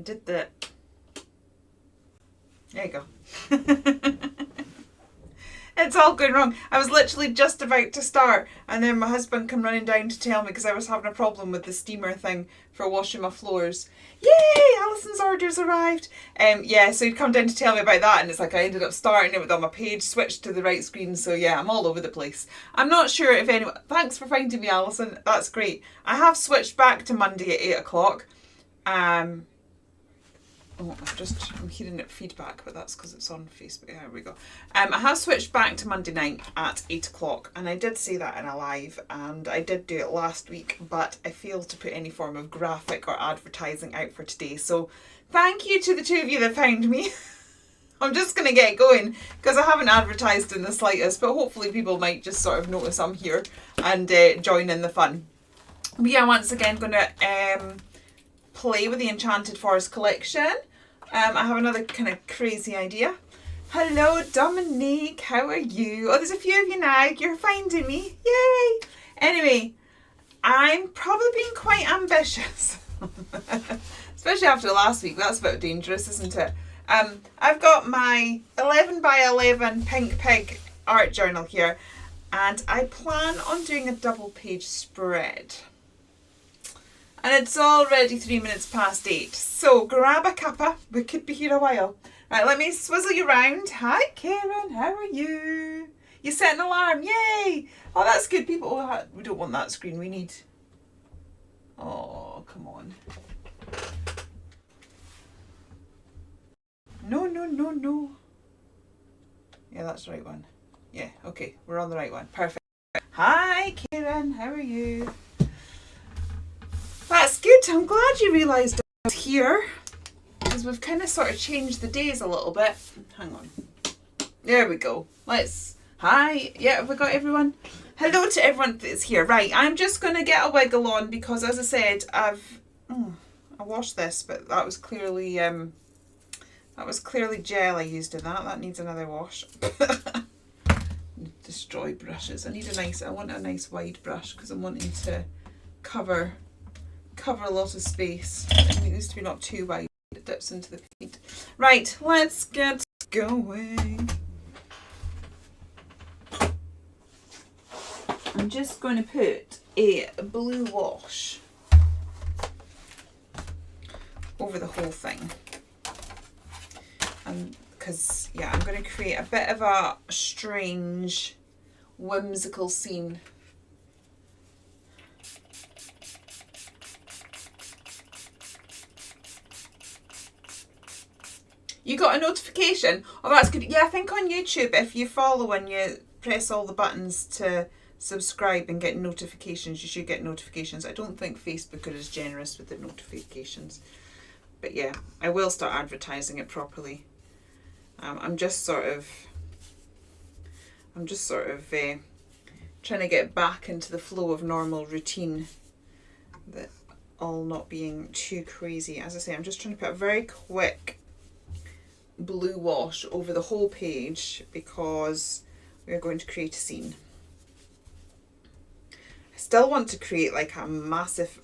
did the... There you go. It's all going wrong. I was literally just about to start, and then my husband came running down to tell me because I was having a problem with the steamer thing for washing my floors. Yay! Alison's orders arrived. Yeah, so he'd come down to tell me about that, and it's like I ended up starting it with on my page, switched to the right screen, so yeah, I'm all over the place. I'm not sure if anyone... Thanks for finding me, Alison. That's great. I have switched back to Monday at 8 o'clock. Oh, I'm hearing it feedback, but that's because it's on Facebook. There we go. I have switched back to Monday night at 8 o'clock, and I did say that in a live, and I did do it last week, but I failed to put any form of graphic or advertising out for today. So thank you to the two of you that found me. I'm just going to get going because I haven't advertised in the slightest, but hopefully people might just sort of notice I'm here and join in the fun. We are once again going to play with the Enchanted Forest collection. I have another kind of crazy idea. Hello Dominique, how are you? Oh, there's a few of you now. You're finding me. Yay! Anyway, I'm probably being quite ambitious. Especially after last week. That's a bit dangerous, isn't it? I've got my 11 by 11 pink pig art journal here, and I plan on doing a double page spread. And it's already 3 minutes past 8. So grab a cuppa. We could be here a while. Right, let me swizzle you round. Hi, Karen. How are you? You set an alarm. Yay. Oh, that's good. People, we don't want that screen. We need... Oh, come on. No, no, no, no. Yeah, that's the right one. Yeah, okay. We're on the right one. Perfect. Hi, Karen. How are you? That's good. I'm glad you realised I was here, because we've kind of sort of changed the days a little bit. Hang on. There we go. Hi. Yeah, have we got everyone? Hello to everyone that's here. Right, I'm just going to get a wiggle on because, as I said, I washed this, but that was clearly gel I used in that. That needs another wash. Destroy brushes. I want a nice wide brush because I'm wanting to cover a lot of space. It needs to be not too wide. It dips into the paint. Right, let's get going. I'm just going to put a blue wash over the whole thing. And because, yeah, I'm going to create a bit of a strange, whimsical scene. You got a notification? Oh, that's good. Yeah, I think on YouTube, if you follow and you press all the buttons to subscribe and get notifications, you should get notifications. I don't think Facebook are as generous with the notifications. But yeah, I will start advertising it properly. I'm just sort of trying to get back into the flow of normal routine, that all not being too crazy. As I say, I'm just trying to put a very quick blue wash over the whole page because we're going to create a scene. I still want to create like a massive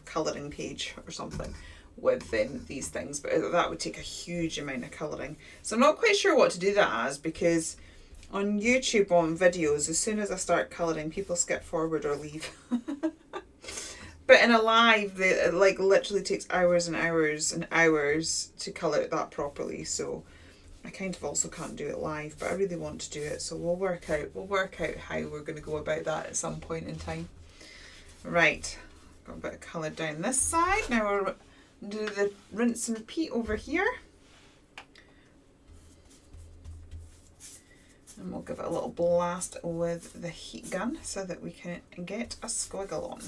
colouring page or something with these things, but that would take a huge amount of colouring. So I'm not quite sure what to do that as, because on YouTube, on videos, as soon as I start colouring, people skip forward or leave. But in a live, it like literally takes hours and hours and hours to colour it that properly. So I kind of also can't do it live, but I really want to do it. So we'll work out how we're going to go about that at some point in time. Right, got a bit of colour down this side. Now we'll do the rinse and repeat over here. And we'll give it a little blast with the heat gun so that we can get a squiggle on.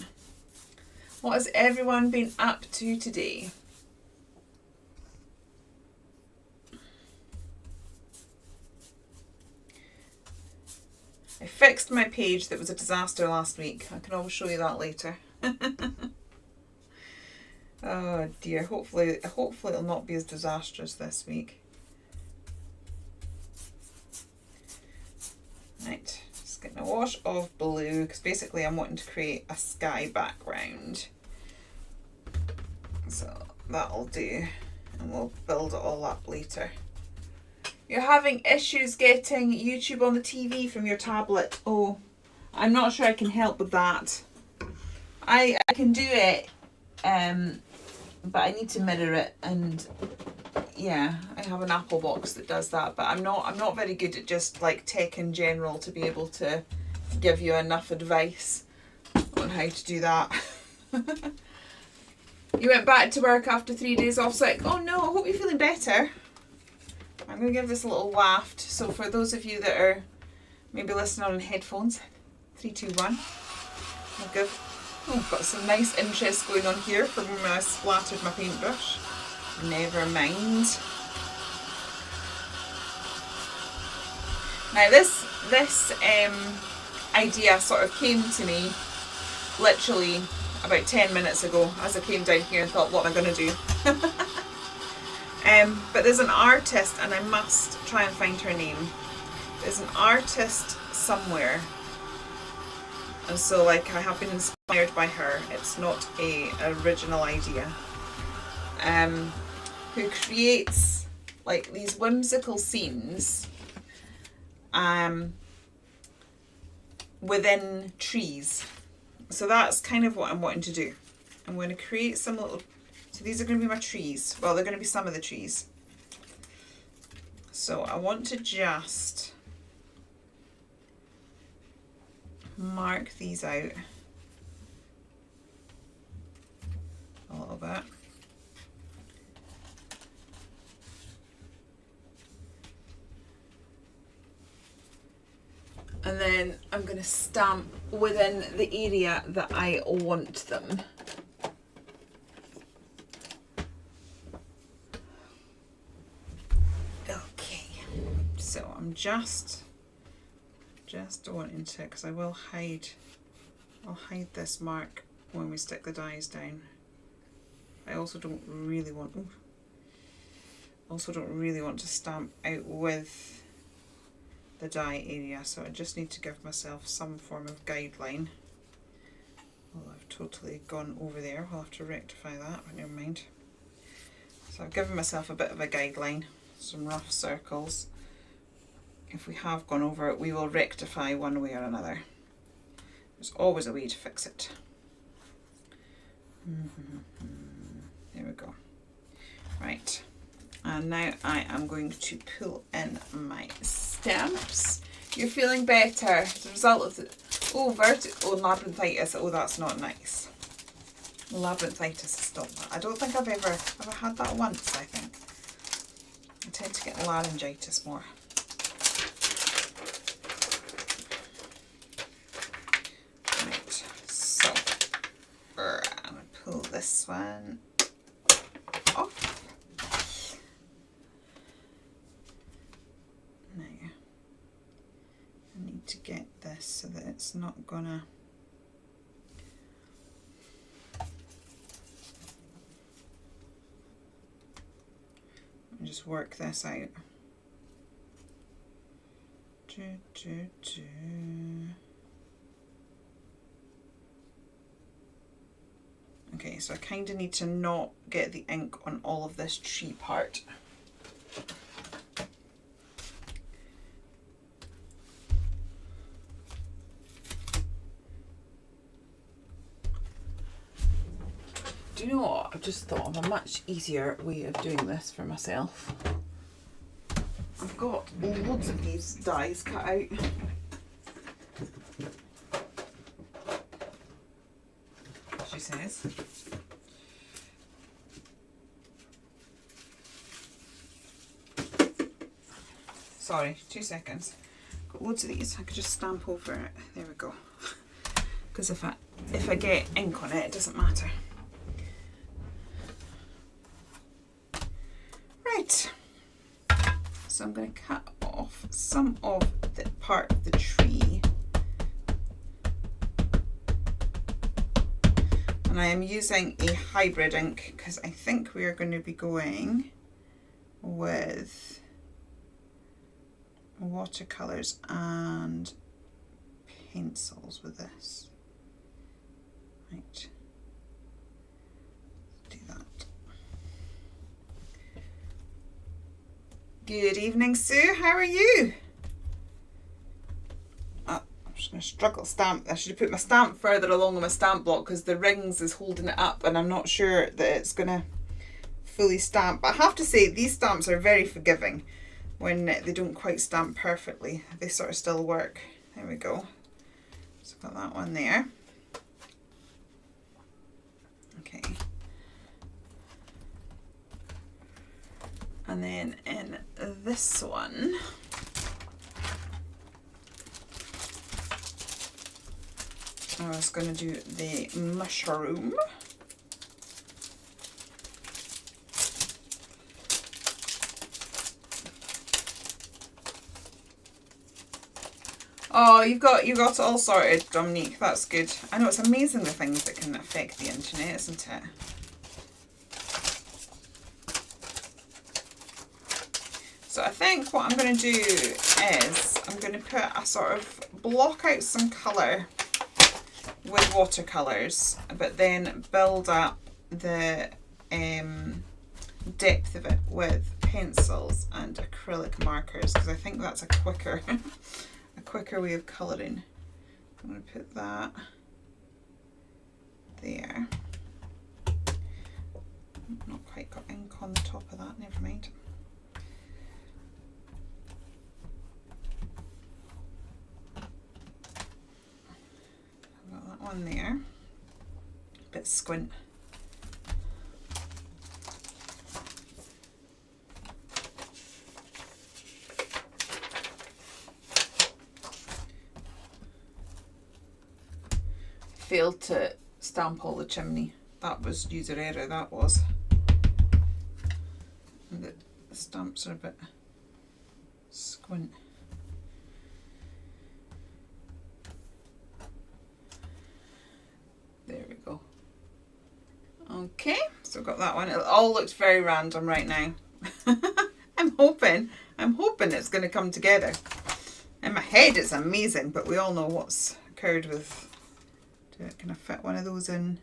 What has everyone been up to today? I fixed my page that was a disaster last week. I can always show you that later. Oh dear, hopefully it'll not be as disastrous this week. Right, just getting a wash of blue, because basically I'm wanting to create a sky background. So that'll do, and we'll build it all up later. You're having issues getting YouTube on the TV from your tablet. Oh, I'm not sure I can help with that. I can do it, but I need to mirror it, and yeah, I have an Apple box that does that, but I'm not very good at just like tech in general to be able to give you enough advice on how to do that. You went back to work after 3 days off sick. Oh no, I hope you're feeling better. I'm going to give this a little waft. So for those of you that are maybe listening on headphones, 3, 2, 1. I'll give. Oh, I've got some nice interest going on here from when I splattered my paintbrush. Never mind. Now this idea sort of came to me literally about 10 minutes ago as I came down here and thought, what am I going to do? But there's an artist, and I must try and find her name. There's an artist somewhere, and so like I have been inspired by her. It's not a original idea. Who creates like these whimsical scenes within trees. So that's kind of what I'm wanting to do. I'm going to create some little, so these are going to be my trees. Well, they're going to be some of the trees. So I want to just mark these out a little bit. And then I'm going to stamp within the area that I want them. Okay, so I'm just wanting to, because I'll hide this mark when we stick the dies down. I also don't really want to stamp out with the die area, so I just need to give myself some form of guideline. Well, I've totally gone over there. I'll have to rectify that, but never mind. So I've given myself a bit of a guideline, some rough circles. If we have gone over it, we will rectify one way or another. There's always a way to fix it. There we go. Right. And now I am going to pull in my stamps. You're feeling better as a result of the labyrinthitis. Oh, that's not nice. Labyrinthitis has stopped that. I don't think I've ever had that once, I think. I tend to get laryngitis more. Right, so I'm going to pull this one off. To get this so that it's not gonna just work this out. Okay, so I kind of need to not get the ink on all of this tree part. Do you know what? I've just thought of a much easier way of doing this for myself. I've got loads of these dies cut out. She says. Sorry, 2 seconds. Got loads of these. I could just stamp over it. There we go. Because if I get ink on it, it doesn't matter. Right, so I'm going to cut off some of the part of the tree, and I am using a hybrid ink because I think we are going to be going with watercolours and pencils with this. Right, do that. Good evening, Sue. How are you? Oh, I'm just going to struggle stamp. I should have put my stamp further along on my stamp block because the rings is holding it up and I'm not sure that it's going to fully stamp. But I have to say, these stamps are very forgiving when they don't quite stamp perfectly. They sort of still work. There we go. So I've got that one there. Okay. And then in this one, I was going to do the mushroom. Oh, you got it all sorted, Dominique. That's good. I know, it's amazing the things that can affect the internet, isn't it? So I think what I'm going to do is I'm going to put a sort of block out some colour with watercolours, but then build up the depth of it with pencils and acrylic markers, because I think that's a quicker a quicker way of colouring. I'm going to put that there. Not quite got ink on the top of that, never mind. One there, a bit squint. Failed to stamp all the chimney. That was user error, that was. And the stamps are a bit squint. There we go. Okay, so I've got that one. It all looks very random right now. I'm hoping it's going to come together. In my head it's amazing, but we all know what's occurred with... Can I fit one of those in?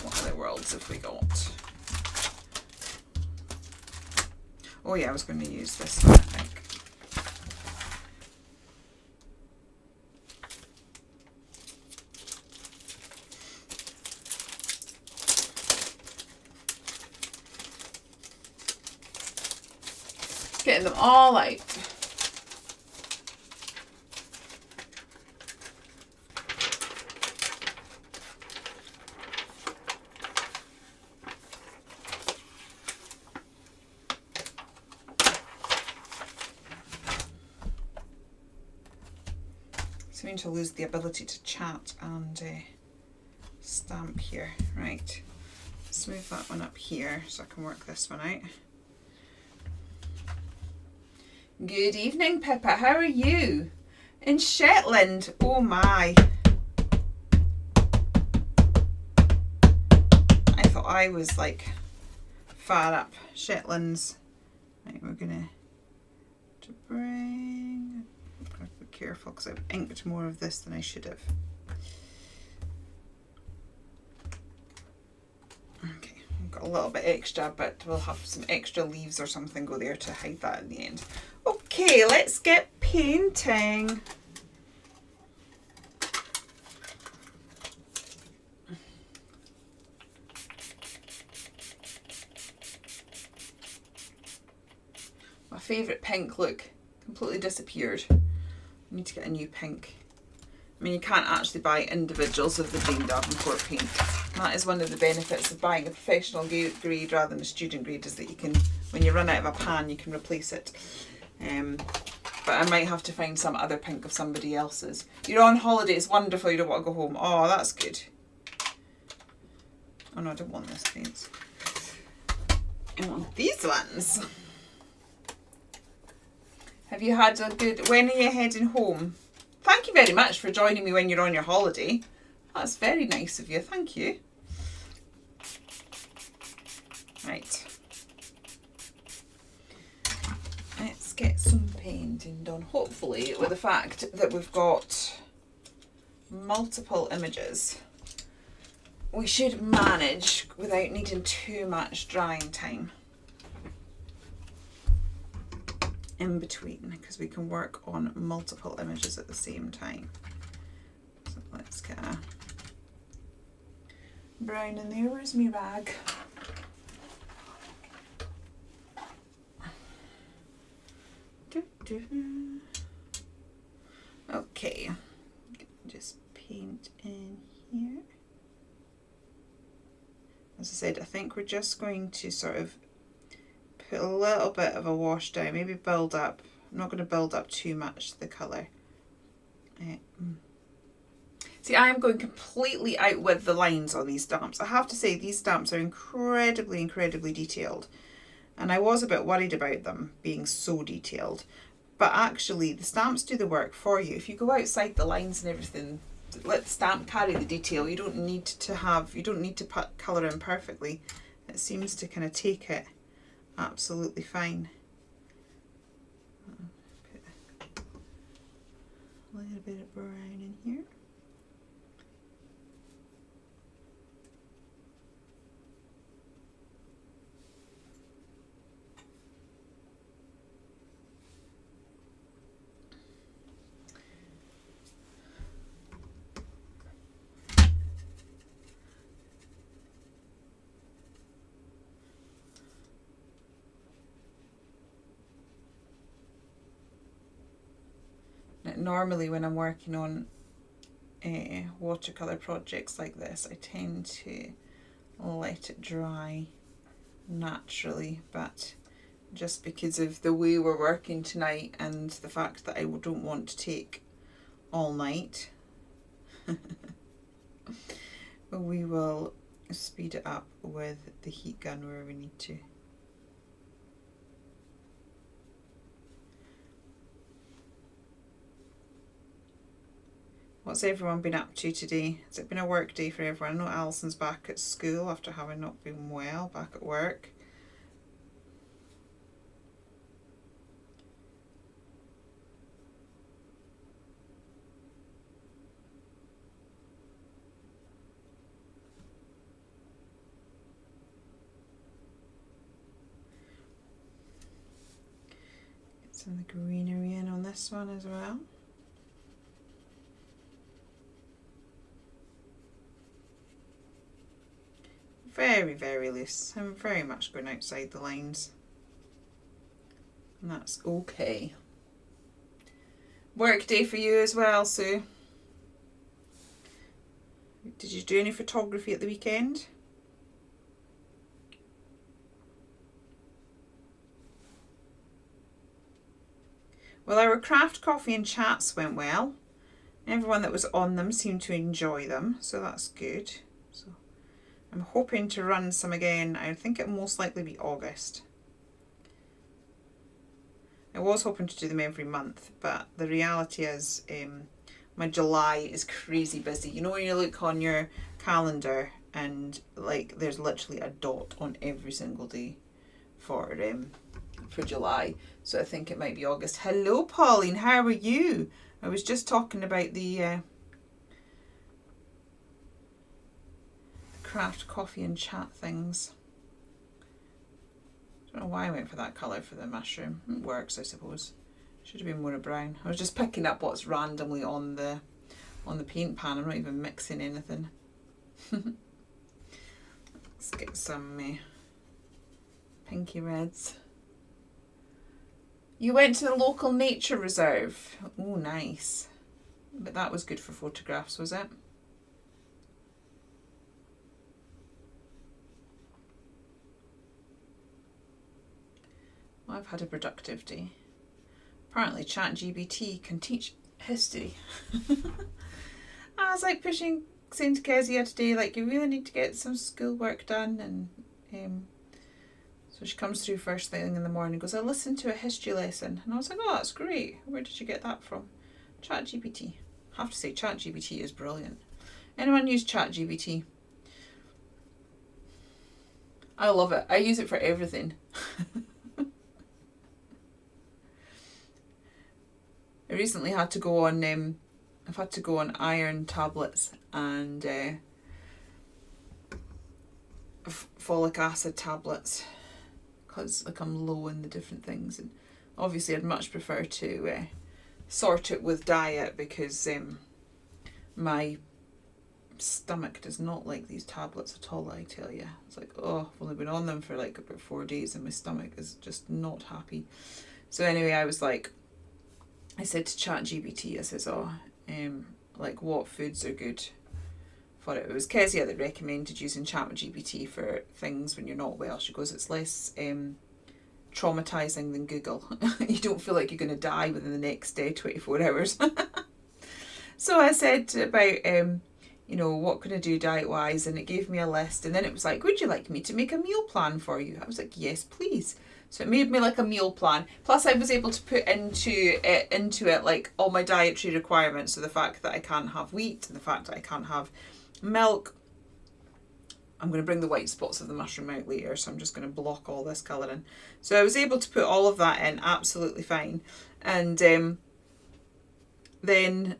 What other worlds have we got? Oh yeah, I was going to use this one, I think. Getting them all out. Seeming to lose the ability to chat and stamp here. Right, let's move that one up here so I can work this one out. Good evening, Pippa. How are you? In Shetland. Oh my. I thought I was like far up. Shetlands. Right, we're gonna bring. I've got to be careful because I've inked more of this than I should have. Okay, I've got a little bit extra, but we'll have some extra leaves or something go there to hide that in the end. Okay, let's get painting. My favourite pink look completely disappeared. I need to get a new pink. I mean, you can't actually buy individuals of the Jane Davenport paint. That is one of the benefits of buying a professional grade rather than a student grade, is that you can, when you run out of a pan, you can replace it. But I might have to find some other pink of somebody else's. You're on holiday, it's wonderful, you don't want to go home. Oh, that's good. Oh no, I don't want this, please. I want these ones. Have you had a good... When are you heading home? Thank you very much for joining me when you're on your holiday. That's very nice of you, thank you. Right. Let's get some painting done. Hopefully, with the fact that we've got multiple images, we should manage without needing too much drying time. in between, because we can work on multiple images at the same time. So let's get a brown in there. Where's my rag? Okay, just paint in here. As I said, I think we're just going to sort of put a little bit of a wash down, maybe build up. I'm not going to build up too much the colour. See, I am going completely out with the lines on these stamps. I have to say, these stamps are incredibly, incredibly detailed. And I was a bit worried about them being so detailed. But actually, the stamps do the work for you. If you go outside the lines and everything, let the stamp carry the detail. You don't need to put colour in perfectly. It seems to kind of take it absolutely fine. Put a little bit of brown in here. Normally when I'm working on watercolour projects like this, I tend to let it dry naturally, but just because of the way we're working tonight and the fact that I don't want to take all night, we will speed it up with the heat gun where we need to. What's everyone been up to today? Has it been a work day for everyone? I know Alison's back at school after having not been well, back at work. Get some of the greenery in on this one as well. Very, very loose. I'm very much going outside the lines. And that's okay. Work day for you as well, Sue. Did you do any photography at the weekend? Well, our craft coffee and chats went well. Everyone that was on them seemed to enjoy them, so that's good. So I'm hoping to run some again. I think it'll most likely be August. I was hoping to do them every month, but the reality is my July is crazy busy. You know when you look on your calendar and like there's literally a dot on every single day for July. So I think it might be August. Hello Pauline, how are you? I was just talking about the craft coffee and chat things. I don't know why I went for that colour for the mushroom. It works, I suppose. Should have been more brown. I was just picking up what's randomly on the paint pan. I'm not even mixing anything. Let's get some pinky reds. You went to the local nature reserve. Oh, nice. But that was good for photographs, was it? Well, I've had a productive day. Apparently ChatGPT can teach history. I was like saying to Kezia today, like, you really need to get some schoolwork done, and so she comes through first thing in the morning and goes, I listened to a history lesson, and I was like, oh, that's great. Where did you get that from? ChatGPT. I have to say, ChatGPT is brilliant. Anyone use ChatGPT? I love it. I use it for everything. I recently had to go on I've had to go on iron tablets and folic acid tablets because like I'm low in the different things, and Obviously I'd much prefer to sort it with diet, because my stomach does not like these tablets at all, I tell you. It's like, oh, I've only been on them for like about 4 days and my stomach is just not happy. So anyway, I said to ChatGPT, I says, like what foods are good for it. It was Kezia that recommended using ChatGPT for things when you're not well. She goes, it's less traumatizing than Google. You don't feel like you're going to die within the next 24 hours. So I said about, what can I do diet-wise? And it gave me a list. And then it was like, would you like me to make a meal plan for you? I was like, yes, please. So it made me like a meal plan. Plus I was able to put into it like all my dietary requirements. So the fact that I can't have wheat and the fact that I can't have milk. I'm going to bring the white spots of the mushroom out later, so I'm just going to block all this colouring. So I was able to put all of that in absolutely fine. And then,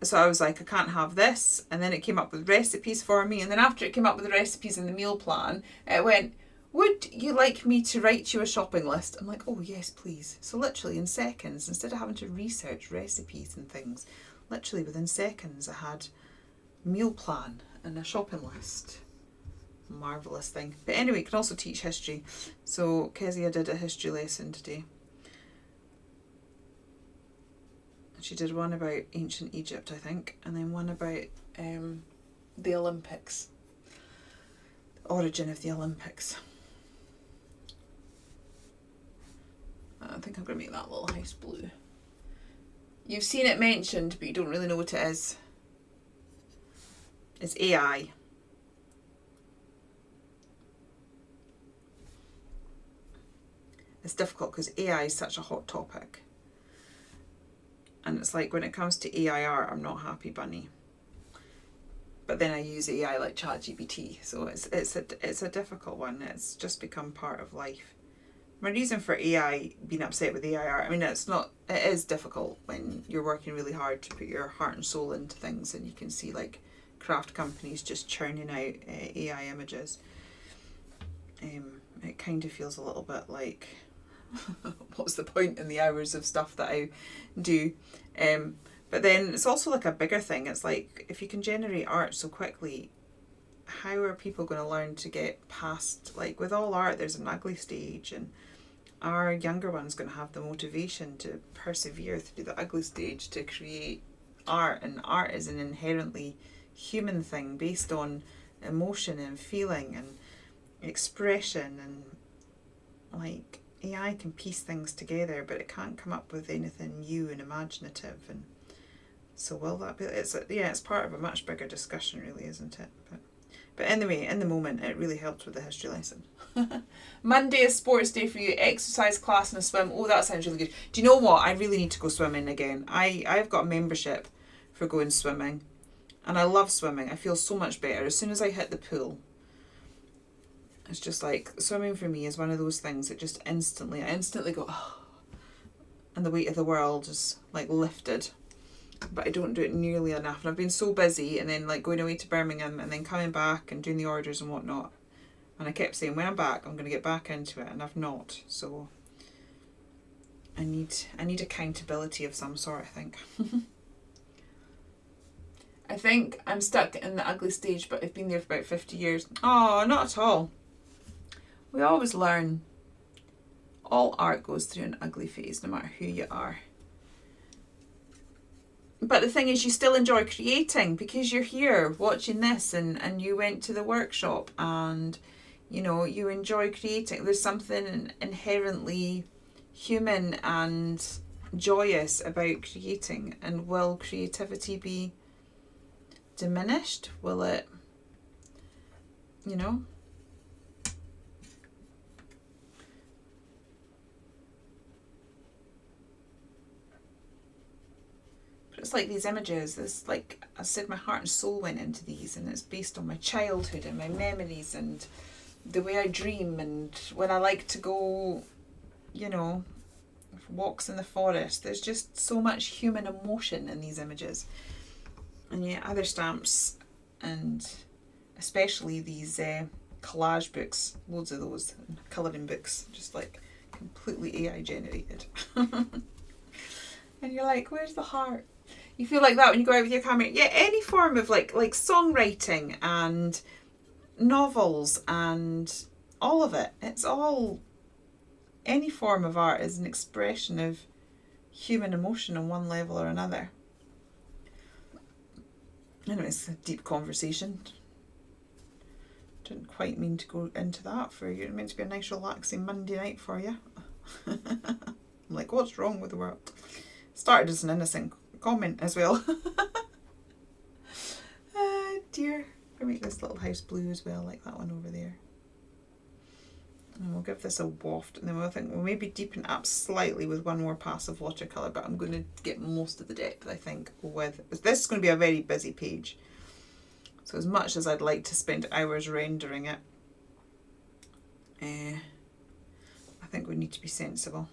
so I was like, I can't have this. And then it came up with recipes for me. And then after it came up with the recipes in the meal plan, it went, would you like me to write you a shopping list? I'm like, oh yes, please. So literally in seconds, instead of having to research recipes and things, literally within seconds I had a meal plan and a shopping list. Marvellous thing. But anyway, you can also teach history. So Kezia did a history lesson today. She did one about ancient Egypt, I think, and then one about the Olympics. The origin of the Olympics. I think I'm going to make that little house blue. You've seen it mentioned, but you don't really know what it is. It's AI. It's difficult because AI is such a hot topic. And it's like when it comes to AI art, I'm not happy bunny. But then I use AI like ChatGPT, so it's a difficult one. It's just become part of life. My reason for AI being upset with AI art, I mean, it is difficult when you're working really hard to put your heart and soul into things, and you can see like craft companies just churning out AI images. It kind of feels a little bit like, what's the point in the hours of stuff that I do? But then it's also like a bigger thing. It's like, if you can generate art so quickly, how are people going to learn to get past, like with all art, there's an ugly stage, and our younger one's going to have the motivation to persevere through the ugly stage to create art. And art is an inherently human thing based on emotion and feeling and expression, and like AI can piece things together, but it can't come up with anything new and imaginative. And so will that be? It's part of a much bigger discussion, really, isn't it? But anyway, in the moment, it really helped with the history lesson. Monday is sports day for you. Exercise class and a swim. Oh, that sounds really good. Do you know what? I really need to go swimming again. I've got a membership for going swimming, and I love swimming. I feel so much better as soon as I hit the pool. It's just like, swimming for me is one of those things that just I instantly go, oh, and the weight of the world is like lifted. But I don't do it nearly enough. And I've been so busy, and then like going away to Birmingham and then coming back and doing the orders and whatnot. And I kept saying, when I'm back, I'm going to get back into it, and I've not. So I need accountability of some sort, I think. I think I'm stuck in the ugly stage, but I've been there for about 50 years. Oh, not at all. We always learn. All art goes through an ugly phase, no matter who you are. But the thing is, you still enjoy creating because you're here watching this, and you went to the workshop, and you enjoy creating. There's something inherently human and joyous about creating. And will creativity be diminished? Will it, It's like these images, this, like I said, my heart and soul went into these, and it's based on my childhood and my memories and the way I dream, and when I like to go, walks in the forest. There's just so much human emotion in these images. And yet other stamps, and especially these collage books, loads of those, colouring books, just like completely AI generated. And you're like, where's the heart? You feel like that when you go out with your camera. Yeah, any form of like songwriting and novels and all of it. It's all, any form of art is an expression of human emotion on one level or another. Anyway, it's a deep conversation. Didn't quite mean to go into that for you. It meant to be a nice relaxing Monday night for you. I'm like, what's wrong with the world? Started as an innocent comment as well. Dear. I'll make this little house blue as well, like that one over there. And we'll give this a waft, and then we'll maybe deepen it up slightly with one more pass of watercolour, but I'm going to get most of the depth, I think, with this. Is going to be a very busy page. So as much as I'd like to spend hours rendering it, I think we need to be sensible.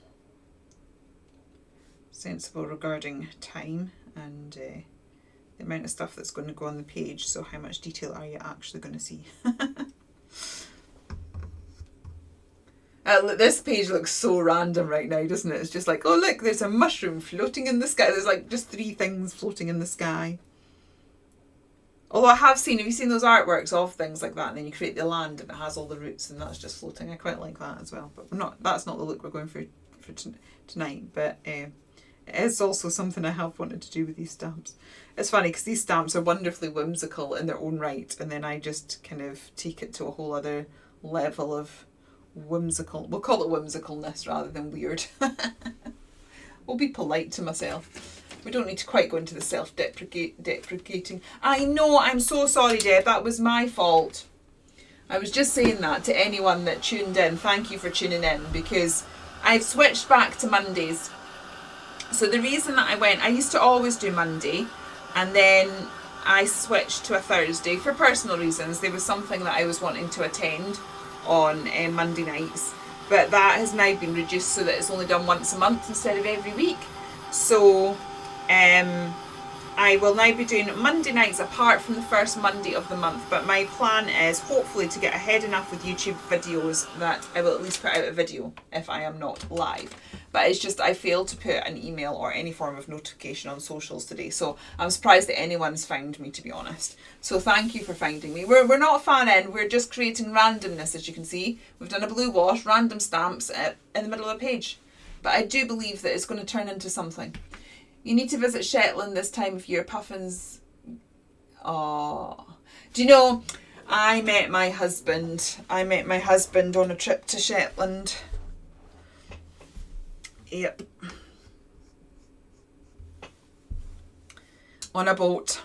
Sensible regarding time and the amount of stuff that's going to go on the page. So how much detail are you actually going to see? This page looks so random right now, doesn't it? It's just like, oh look, there's a mushroom floating in the sky. There's like just 3 things floating in the sky. Although I have seen, have you seen those artworks of things like that, and then you create the land and it has all the roots and that's just floating? I quite like that as well. But that's not the look we're going for tonight. But it is also something I have wanted to do with these stamps. It's funny because these stamps are wonderfully whimsical in their own right, and then I just kind of take it to a whole other level of whimsical. We'll call it whimsicalness rather than weird. We'll be polite to myself. We don't need to quite go into the self-deprecating. I know, I'm so sorry, Deb. That was my fault. I was just saying that to anyone that tuned in. Thank you for tuning in, because I've switched back to Mondays. So the reason that I used to always do Monday, and then I switched to a Thursday for personal reasons. There was something that I was wanting to attend on Monday nights, but that has now been reduced so that it's only done once a month instead of every week. So I will now be doing Monday nights apart from the first Monday of the month, but my plan is hopefully to get ahead enough with YouTube videos that I will at least put out a video if I am not live. But it's just I failed to put an email or any form of notification on socials today, so I'm surprised that anyone's found me, to be honest. So thank you for finding me. We're not fanning, we're just creating randomness, as you can see. We've done a blue wash, random stamps in the middle of a page. But I do believe that it's going to turn into something. You need to visit Shetland this time of year. Puffins. Oh, do you know, I met my husband on a trip to Shetland. Yep. On a boat.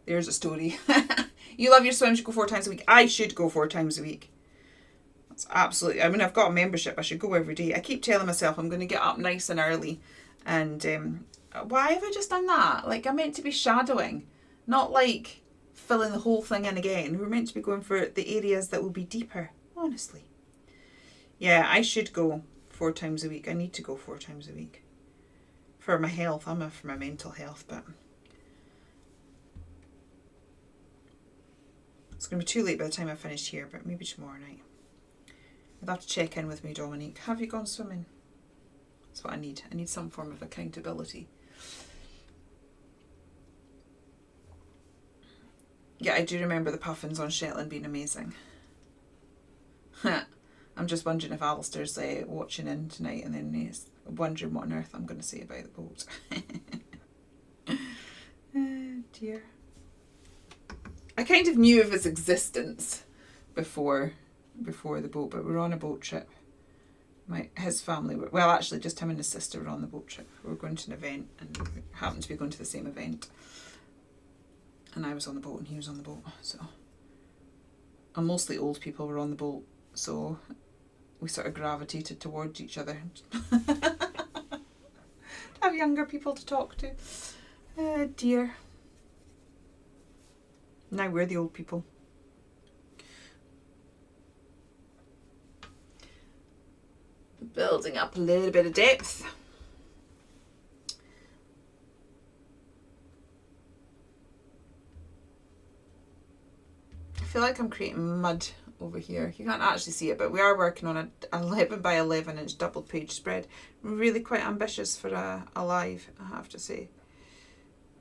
There's a story. You love your swim, you should go 4 times a week. I should go 4 times a week. That's absolutely, I mean, I've got a membership. I should go every day. I keep telling myself I'm going to get up nice and early. And why have I just done that? Like, I'm meant to be shadowing, not like filling the whole thing in again. We're meant to be going for the areas that will be deeper, honestly. Yeah, I should go 4 times a week. I need to go 4 times a week. For my health, for my mental health, but it's going to be too late by the time I finish here, but maybe tomorrow night. You'll have to check in with me, Dominique. Have you gone swimming? That's what I need. I need some form of accountability. Yeah, I do remember the puffins on Shetland being amazing. I'm just wondering if Alistair's watching in tonight, and then he's wondering what on earth I'm going to say about the boat. Oh dear. I kind of knew of its existence before the boat, but we were on a boat trip. His family were, well, actually just him and his sister were on the boat trip. We were going to an event, and we happened to be going to the same event. And I was on the boat and he was on the boat. So, and mostly old people were on the boat, so we sort of gravitated towards each other. Have younger people to talk to. Oh dear. Now we're the old people. Building up a little bit of depth. feel like I'm creating mud over here. You can't actually see it, but we are working on an 11 by 11 inch double page spread. Really quite ambitious for a live, I have to say.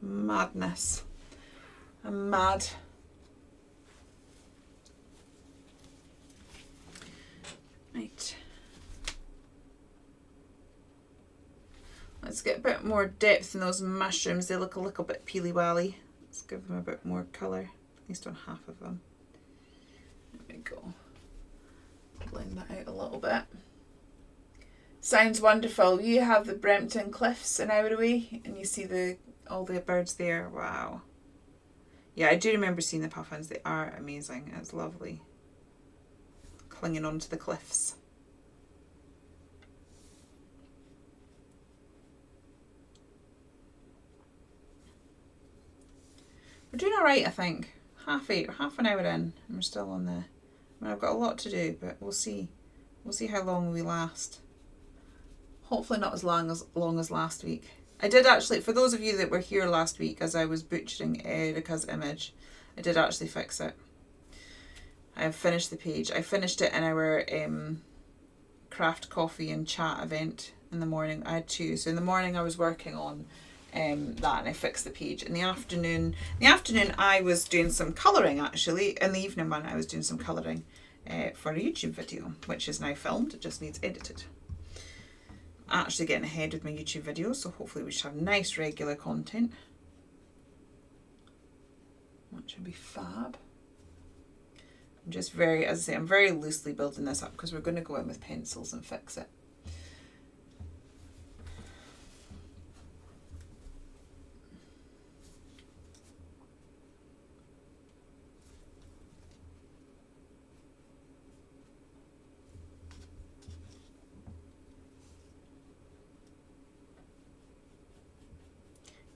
Madness. I'm mad. Right. Let's get a bit more depth in those mushrooms. They look a little bit peely-wally. Let's give them a bit more colour, at least on half of them. There we go. Blend that out a little bit. Sounds wonderful. You have the Brempton Cliffs an hour away and you see all the birds there. Wow. Yeah, I do remember seeing the puffins. They are amazing. It's lovely. Clinging onto the cliffs. We're doing alright, I think. Half an hour in, and we're still on the... I mean, I've got a lot to do, but we'll see. We'll see how long we last. Hopefully not as long as last week. I did actually, for those of you that were here last week as I was butchering Erica's image, I did actually fix it. I have finished the page. I finished it in our craft coffee and chat event in the morning. I had two. So in the morning I was working on that and I fixed the page. In the afternoon I was doing some colouring actually. In the evening one I was doing some colouring for a YouTube video, which is now filmed. It just needs edited. Actually getting ahead with my YouTube videos, so hopefully we should have nice regular content, which would be fab. I'm just very, as I say, I'm very loosely building this up because we're going to go in with pencils and fix it.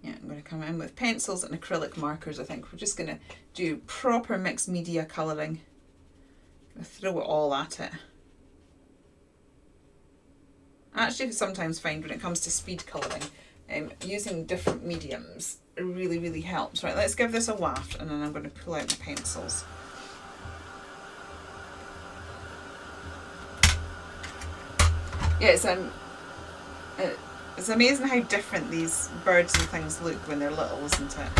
I'm going to come in with pencils and acrylic markers. I think we're just going to do proper mixed media colouring. Throw it all at it. I actually sometimes find when it comes to speed colouring, using different mediums really, really helps. Right, let's give this a waft and then I'm going to pull out my pencils. Yeah, it's amazing how different these birds and things look when they're little, isn't it?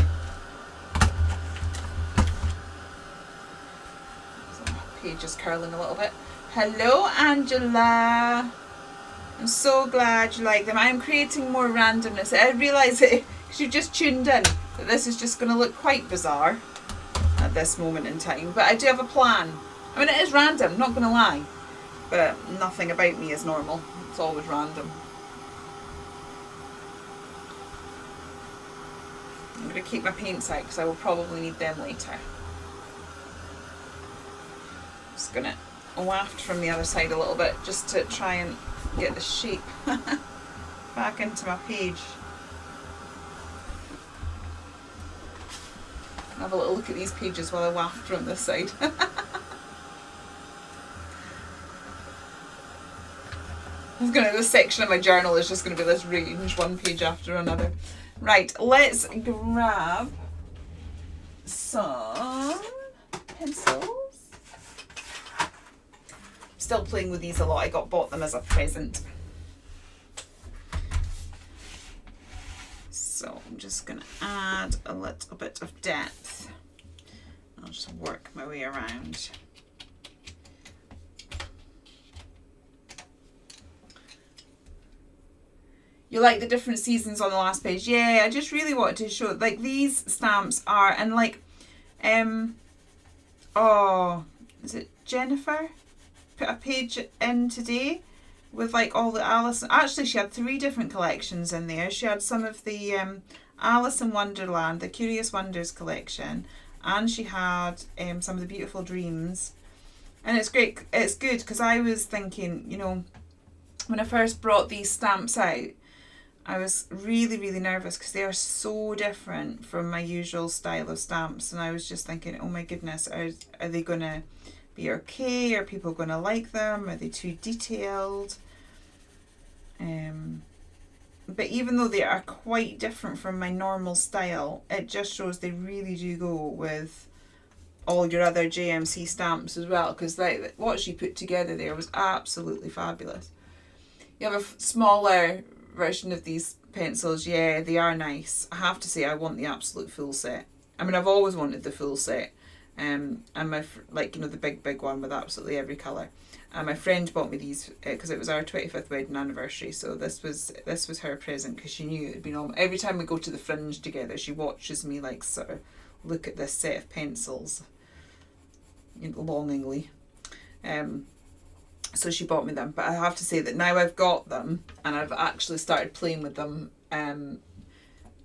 So my page is curling a little bit. Hello, Angela. I'm so glad you like them. I'm creating more randomness. I realise that because you've just tuned in that this is just going to look quite bizarre at this moment in time. But I do have a plan. I mean, it is random, not going to lie. But nothing about me is normal. It's always random. I'm going to keep my paints out because I will probably need them later. Just going to waft from the other side a little bit just to try and get the shape back into my page. Have a little look at these pages while I waft from this side. This section of my journal is just going to be this range, one page after another. Right, let's grab some pencils. Still playing with these a lot. I bought them as a present. So I'm just going to add a little bit of depth. I'll just work my way around. You like the different seasons on the last page? Yeah, I just really wanted to show, like, these stamps are, and like, oh, is it Jennifer? Put a page in today with like all the Alice, actually she had 3 different collections in there. She had some of the Alice in Wonderland, the Curious Wonders collection, and she had some of the Beautiful Dreams. And it's great, it's good, because I was thinking, you know, when I first brought these stamps out, I was really, really nervous because they are so different from my usual style of stamps. And I was just thinking, oh my goodness, are they going to be okay? Are people going to like them? Are they too detailed? But even though they are quite different from my normal style, it just shows they really do go with all your other JMC stamps as well, because what she put together there was absolutely fabulous. You have a smaller version of these pencils. Yeah, they are nice. I have to say, I want the absolute full set. I mean, I've always wanted the full set. And my, like, you know, the big one with absolutely every colour. And my friend bought me these because it was our 25th wedding anniversary. So this was her present, because she knew it had been every time we go to the Fringe together, she watches me like sort of look at this set of pencils, you know, longingly. So she bought me them, but I have to say that now I've got them and I've actually started playing with them,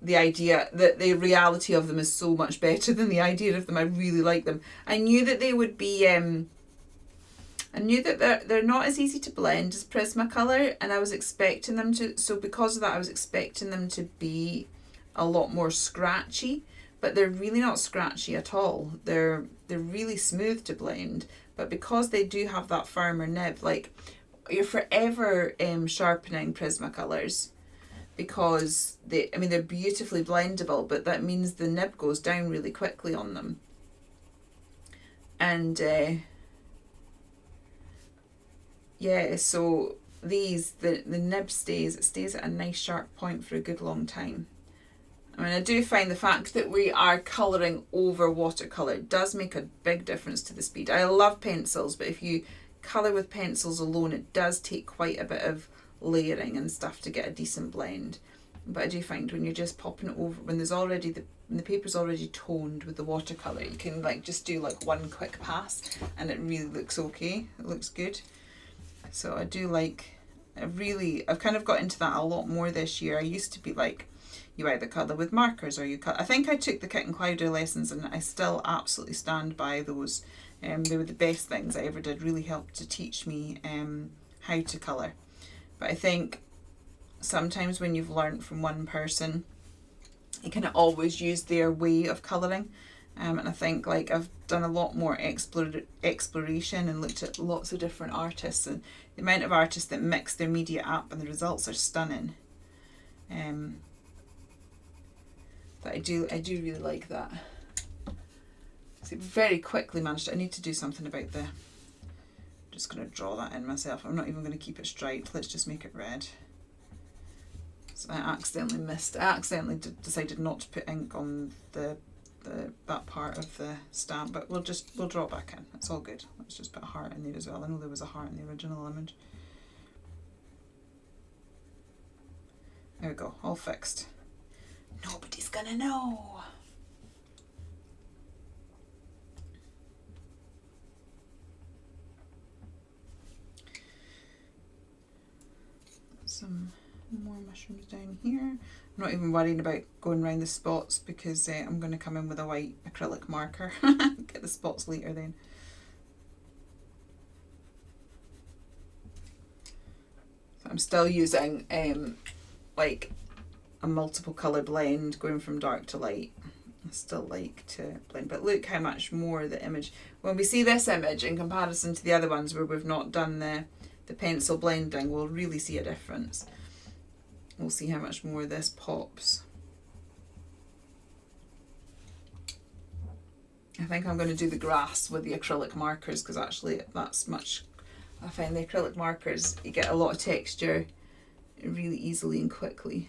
the idea that the reality of them is so much better than the idea of them. I really like them. I knew that they would be, I knew that they're not as easy to blend as Prismacolor, and I was expecting them to, so because of that I was expecting them to be a lot more scratchy, but they're really not scratchy at all. They're really smooth to blend, but because they do have that firmer nib, like, you're forever sharpening Prismacolors, because they're beautifully blendable, but that means the nib goes down really quickly on them. And yeah, so these, the nib stays at a nice sharp point for a good long time. I mean, I do find the fact that we are colouring over watercolour does make a big difference to the speed. I love pencils, but if you colour with pencils alone, it does take quite a bit of layering and stuff to get a decent blend. But I do find when you're just popping it over, when there's already the paper's already toned with the watercolour, you can like just do like one quick pass and it really looks okay. It looks good. So I do like, I've kind of got into that a lot more this year. I used to be like, you either colour with markers or you cut. I think I took the Kit and Clowder lessons and I still absolutely stand by those. They were the best things I ever did, really helped to teach me how to colour. But I think sometimes when you've learnt from one person, you can always use their way of colouring. And I think like I've done a lot more exploration and looked at lots of different artists, and the amount of artists that mix their media up and the results are stunning. But I do really like that. So very quickly managed. I need to do something about the, just going to draw that in myself. I'm not even going to keep it striped. Let's just make it red. So I accidentally decided not to put ink on that part of the stamp, but we'll draw it back in. It's all good. Let's just put a heart in there as well. I know there was a heart in the original image. There we go, all fixed. Nobody's gonna know. Some more mushrooms down here. I'm not even worrying about going around the spots because I'm going to come in with a white acrylic marker. Get the spots later then. So I'm still using like a multiple colour blend, going from dark to light. I still like to blend, but look how much more the image, when we see this image in comparison to the other ones where we've not done the pencil blending, we'll really see a difference. We'll see how much more this pops. I think I'm going to do the grass with the acrylic markers, because actually that's much, I find the acrylic markers, you get a lot of texture really easily and quickly.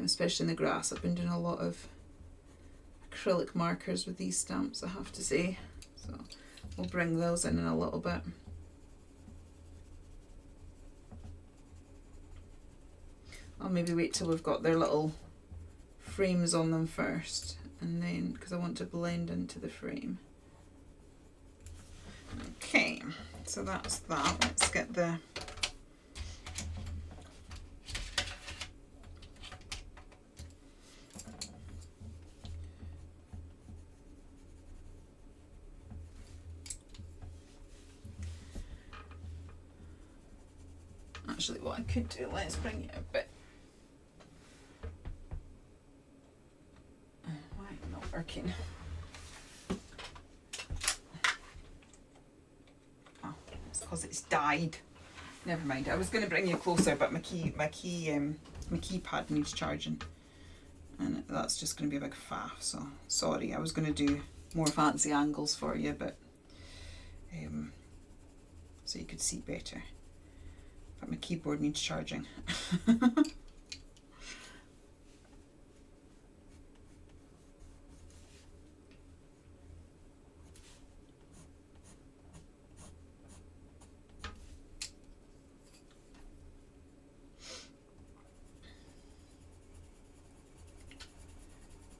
Especially in the grass. I've been doing a lot of acrylic markers with these stamps, I have to say. So we'll bring those in a little bit. I'll maybe wait till we've got their little frames on them first, and then, because I want to blend into the frame. Okay, so that's that. Let's get the actually what I could do, let's bring it a bit. Why not working? Oh, it's because it's died. Never mind. I was going to bring you closer, but my keypad needs charging, and that's just going to be a big faff. So sorry. I was going to do more fancy angles for you, but so you could see better. But my keyboard needs charging.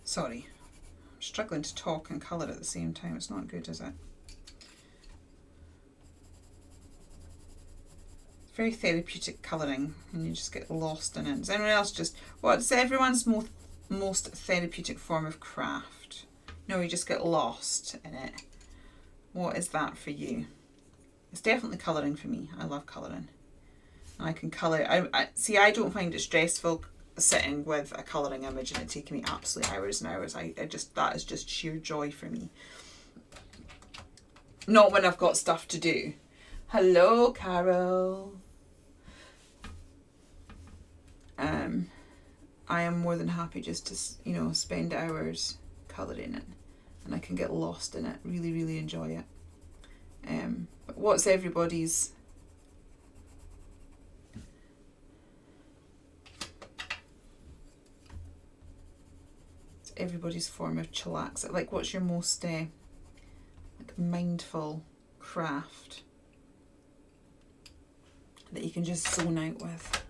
Sorry, I'm struggling to talk and colour at the same time. It's not good, is it? It's very therapeutic colouring, and you just get lost in it. Does anyone else just... What's everyone's most therapeutic form of craft? No, you just get lost in it. What is that for you? It's definitely colouring for me. I love colouring. I can colour... I don't find it stressful sitting with a colouring image and it taking me absolutely hours and hours. That is just sheer joy for me. Not when I've got stuff to do. Hello, Carol. I am more than happy just to, you know, spend hours colouring it, and I can get lost in it. Really, really enjoy it. But what's everybody's... everybody's form of chillax? Like, what's your most like mindful craft that you can just zone out with?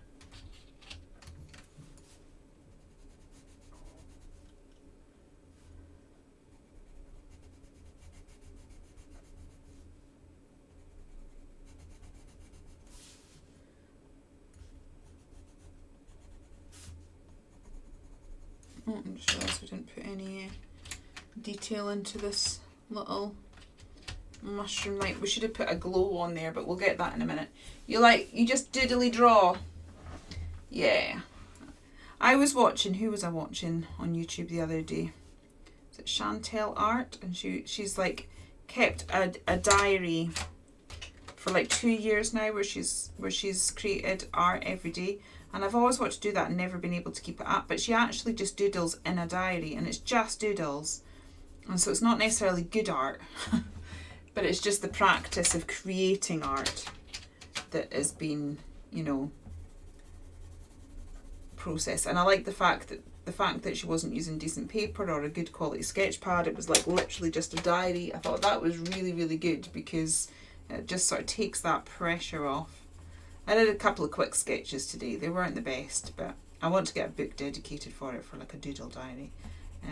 Oh, I just realised we didn't put any detail into this little mushroom light. We should have put a glow on there, but we'll get that in a minute. You just doodly draw. Yeah. I was watching, who was I watching on YouTube the other day? Is it Chantel Art? And she's like kept a diary for like 2 years now where she's created art every day. And I've always wanted to do that and never been able to keep it up. But she actually just doodles in a diary, and it's just doodles. And so it's not necessarily good art, but it's just the practice of creating art that has been, you know, processed. And I like the fact that she wasn't using decent paper or a good quality sketch pad. It was like literally just a diary. I thought that was really, really good because it just sort of takes that pressure off. I did a couple of quick sketches today. They weren't the best, but I want to get a book dedicated for it, for like a doodle diary.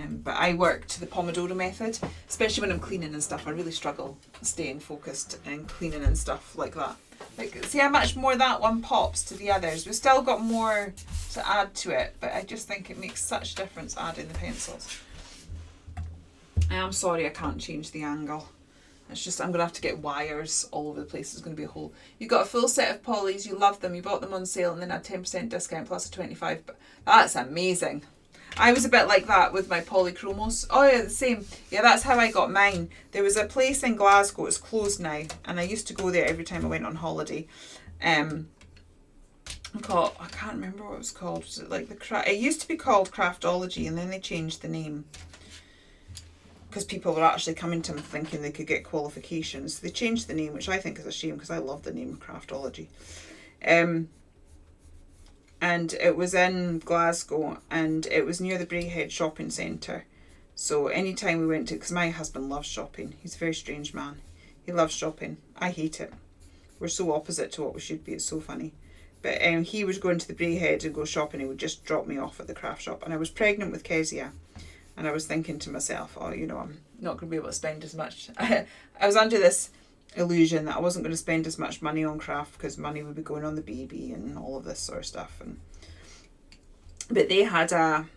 But I work to the Pomodoro method, especially when I'm cleaning and stuff. I really struggle staying focused and cleaning and stuff like that. Like, see how much more that one pops to the others. We've still got more to add to it, but I just think it makes such a difference adding the pencils. I am sorry I can't change the angle. It's just, I'm going to have to get wires all over the place. It's going to be a whole... You got a full set of polys, you love them, you bought them on sale and then had 10% discount plus a 25%. But that's amazing. I was a bit like that with my polychromos. Oh yeah, the same. Yeah, that's how I got mine. There was a place in Glasgow, it's closed now, and I used to go there every time I went on holiday. I can't remember what it was called. Was it like it used to be called Craftology, and then they changed the name. Because people were actually coming to them thinking they could get qualifications. So they changed the name, which I think is a shame because I love the name Craftology. And it was in Glasgow, and it was near the Braehead shopping centre. So anytime we went to, because my husband loves shopping. He's a very strange man. He loves shopping. I hate it. We're so opposite to what we should be. It's so funny. But he was going to the Braehead and go shopping. He would just drop me off at the craft shop. And I was pregnant with Kezia. And I was thinking to myself, oh, you know, I'm not going to be able to spend as much. I was under this illusion that I wasn't going to spend as much money on craft because money would be going on the baby and all of this sort of stuff. But they had a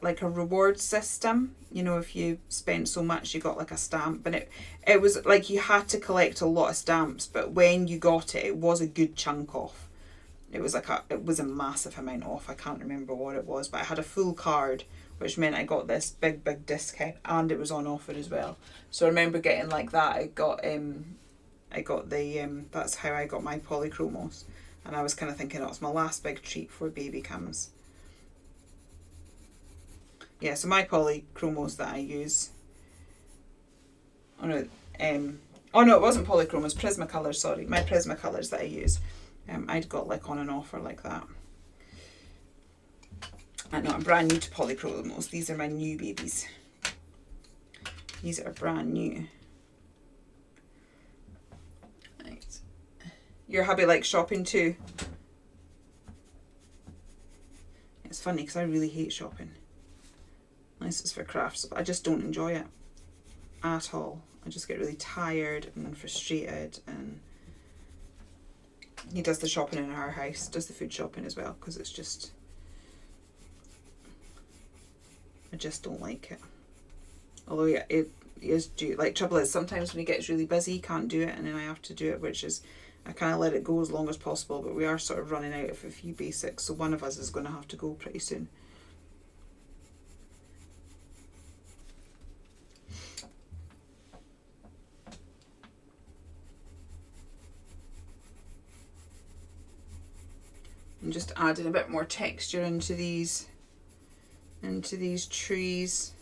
like a reward system. You know, if you spent so much, you got like a stamp. And it was like you had to collect a lot of stamps. But when you got it, it was a good chunk off. It was a massive amount off. I can't remember what it was, but I had a full card, which meant I got this big discount, and it was on offer as well. So I remember getting like that. I got the that's how I got my polychromos, and I was kind of thinking, oh, it's my last big treat before baby comes. yeah, so my polychromos that I use. Oh no, it wasn't polychromos, Prismacolors, sorry. My Prismacolors that I use. I'd got like on an offer like that. I know I'm brand new to polychromos. These are my new babies. These are brand new. Right. Your hubby likes shopping too. It's funny because I really hate shopping. Unless it's for crafts, but I just don't enjoy it at all. I just get really tired and frustrated, and he does the shopping in our house, does the food shopping as well, because it's just, I just don't like it. Although yeah, it is due. Like, trouble is sometimes when he gets really busy he can't do it, and then I have to do it, which is, I kind of let it go as long as possible, but we are sort of running out of a few basics, so one of us is going to have to go pretty soon. I'm just adding a bit more texture into these trees.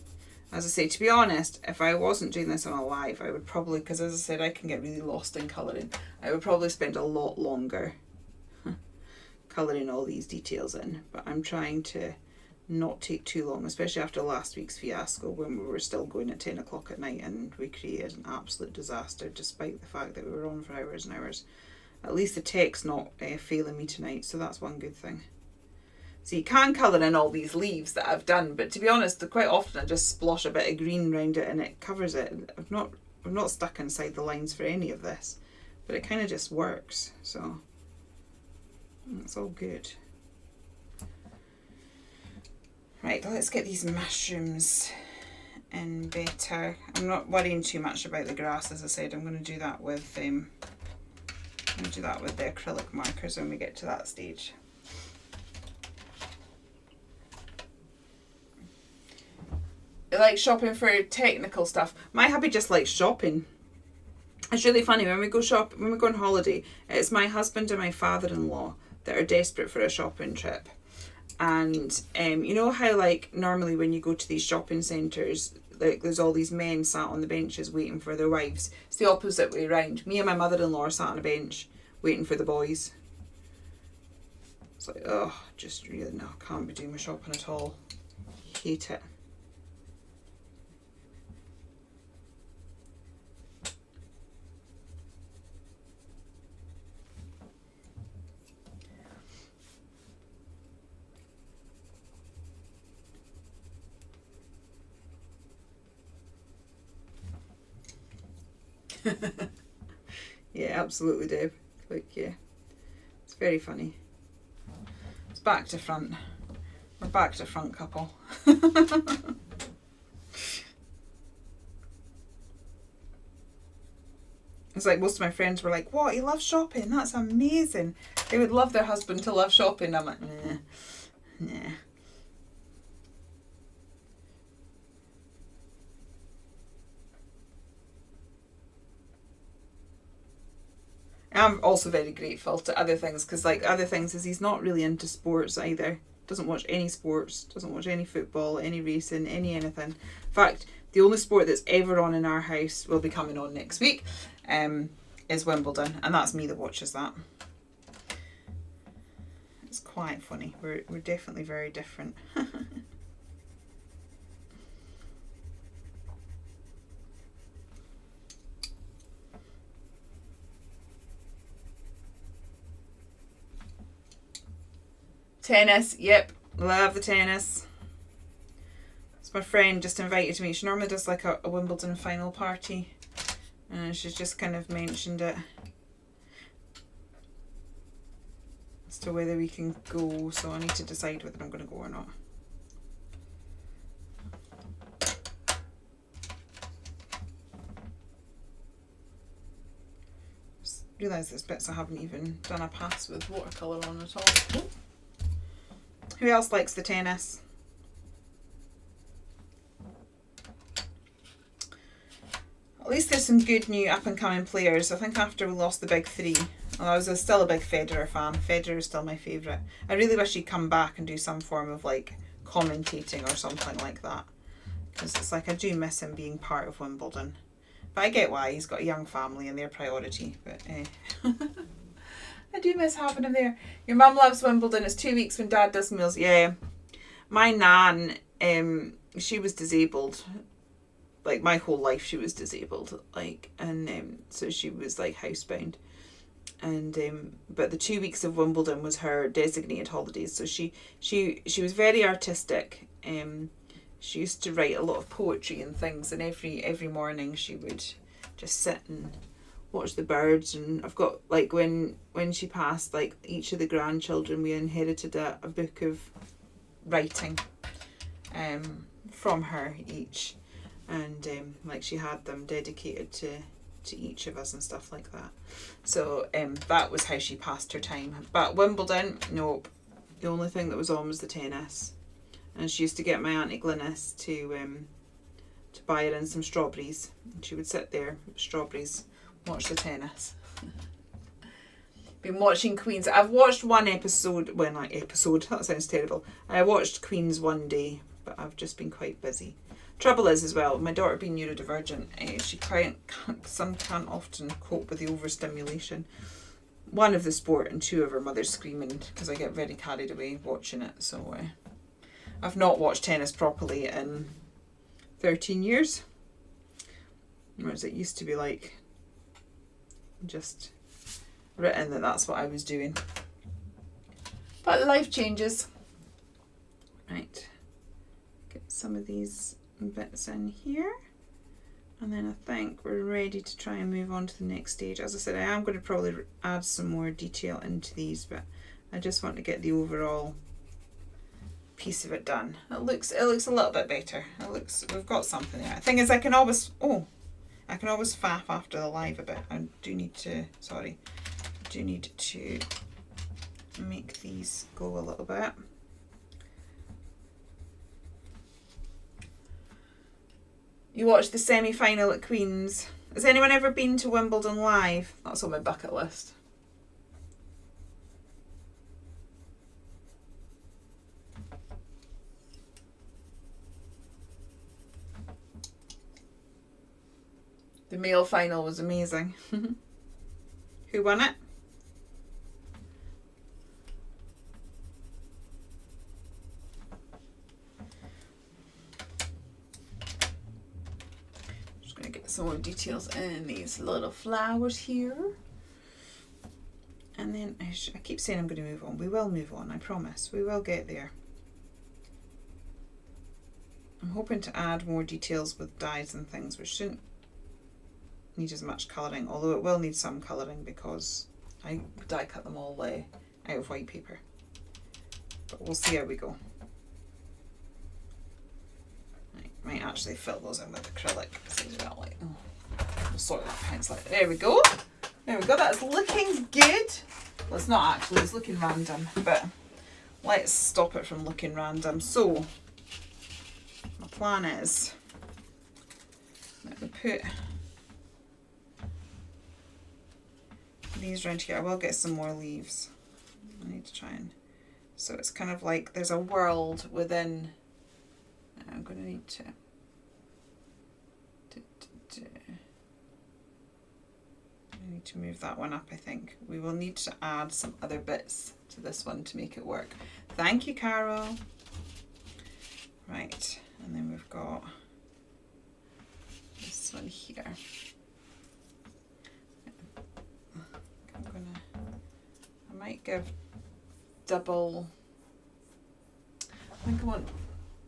As I say, to be honest, if I wasn't doing this on a live, I would probably, because as I said, I can get really lost in colouring, I would probably spend a lot longer colouring all these details in. But I'm trying to not take too long, especially after last week's fiasco when we were still going at 10 o'clock at night and we created an absolute disaster despite the fact that we were on for hours and hours. At least the tech's not failing me tonight, so that's one good thing. So you can colour in all these leaves that I've done, but to be honest, quite often I just splosh a bit of green around it and it covers it. I've not stuck inside the lines for any of this, but it kind of just works, so it's all good. Right, let's get these mushrooms in better. I'm not worrying too much about the grass, as I said. I'm going to do that with the acrylic markers when we get to that stage. I like shopping for technical stuff. My hubby just likes shopping. It's really funny when we go on holiday, it's my husband and my father-in-law that are desperate for a shopping trip. And you know how like normally when you go to these shopping centres, like there's all these men sat on the benches waiting for their wives. It's the opposite way around. Me and my mother-in-law are sat on a bench waiting for the boys. It's like, oh, just really, no, can't be doing my shopping at all. Hate it. Yeah, absolutely, Deb. Like, yeah, it's very funny. It's back to front. We're back to front couple. It's like most of my friends were like, what, you love shopping? That's amazing. They would love their husband to love shopping. I'm like, nah. I'm also very grateful to other things, because like other things is he's not really into sports either. Doesn't watch any sports, doesn't watch any football, any racing, anything. In fact, the only sport that's ever on in our house will be coming on next week is Wimbledon, and that's me that watches that. It's quite funny. We're definitely very different. Tennis, yep, love the tennis. So my friend just invited me. She normally does like a Wimbledon final party, and she's just kind of mentioned it as to whether we can go. So I need to decide whether I'm going to go or not. Just realised there's bits I haven't even done a pass with watercolour on at all. Who else likes the tennis? At least there's some good new up and coming players. I think after we lost the big three, well, I was still a big Federer fan. Federer is still my favourite. I really wish he'd come back and do some form of like commentating or something like that. Because it's like I do miss him being part of Wimbledon. But I get why, he's got a young family and their priority. But I do miss having him there. Your mum loves Wimbledon. It's 2 weeks when Dad does meals. Yeah. My nan, she was disabled. Like my whole life she was disabled. Like, and so she was like housebound. And but the 2 weeks of Wimbledon was her designated holidays. So she was very artistic. She used to write a lot of poetry and things, and every morning she would just sit and watch the birds. And I've got, like, when she passed, like, each of the grandchildren, we inherited a book of writing from her each, and like she had them dedicated to each of us and stuff like that. So that was how she passed her time. But Wimbledon, nope. The only thing that was on was the tennis. And she used to get my Auntie Glynis to buy her in some strawberries. And she would sit there with strawberries, watch the tennis. Been watching Queens. I've watched one episode. Well, not episode. That sounds terrible. I watched Queens one day, but I've just been quite busy. Trouble is, as well, my daughter being neurodivergent, she can't often cope with the overstimulation. One of the sport and two of her mother screaming because I get very carried away watching it. So I've not watched tennis properly in 13 years. Whereas it used to be like just written that that's what I was doing. But life changes. Right. Get some of these bits in here. And then I think we're ready to try and move on to the next stage. As I said, I am going to probably add some more detail into these, but I just want to get the overall piece of it done. It looks a little bit better. We've got something there. The thing is, I can always faff after the live a bit. I do need to make these go a little bit. You watched the semi-final at Queen's. Has anyone ever been to Wimbledon live? That's on my bucket list. The male final was amazing. Who won it? Just going to get some more details in these little flowers here. And then I keep saying I'm going to move on. We will move on, I promise. We will get there. I'm hoping to add more details with dyes and things, which shouldn't need as much colouring, although it will need some colouring because I die cut them all out of white paper. But we'll see how we go. I might actually fill those in with acrylic as well. We'll sort that pencil out. There we go. There we go. That's looking good. Well, it's not actually. It's looking random, but let's stop it from looking random. So my plan is let me put these around here. I will get some more leaves. I need to try and, so it's kind of like there's a world within. I'm going to need to I need to move that one up. I think we will need to add some other bits to this one to make it work. Thank you, Carol. Right, and then we've got this one here. I might give double, I think I want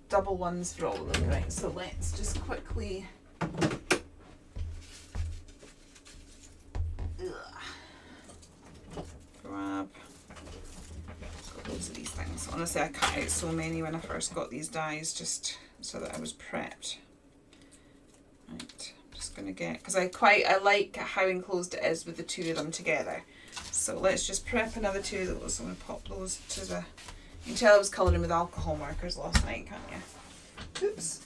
double ones for all of them, right? So let's just quickly grab, got loads of these things. Honestly, I cut out so many when I first got these dies just so that I was prepped. Right, I'm just gonna get, because I like how enclosed it is with the two of them together. So let's just prep another two of those. I'm going to pop those to the... You can tell I was colouring with alcohol markers last night, can't you? Oops.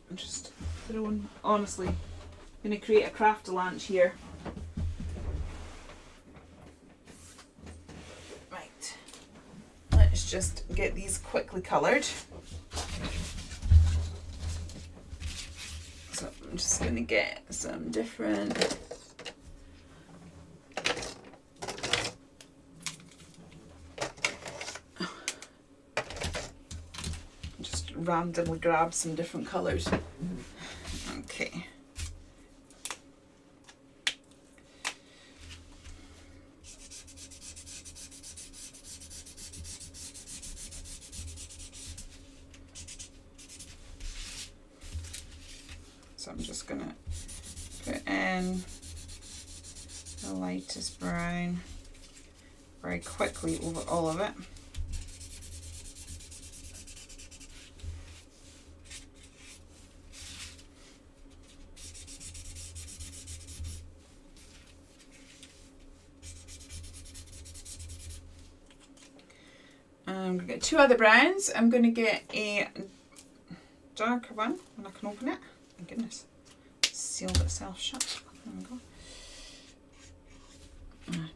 I'm just throwing... Honestly, I'm going to create a craft-a-lunch here. Right. Let's let's just get these quickly coloured. So I'm just going to get some different randomly grab some different colours. Okay. So I'm just going to put in the lightest brown very quickly over all of it. I'm going to get two other browns. I'm going to get a darker one and I can open it. My goodness, it's sealed itself shut. There we go.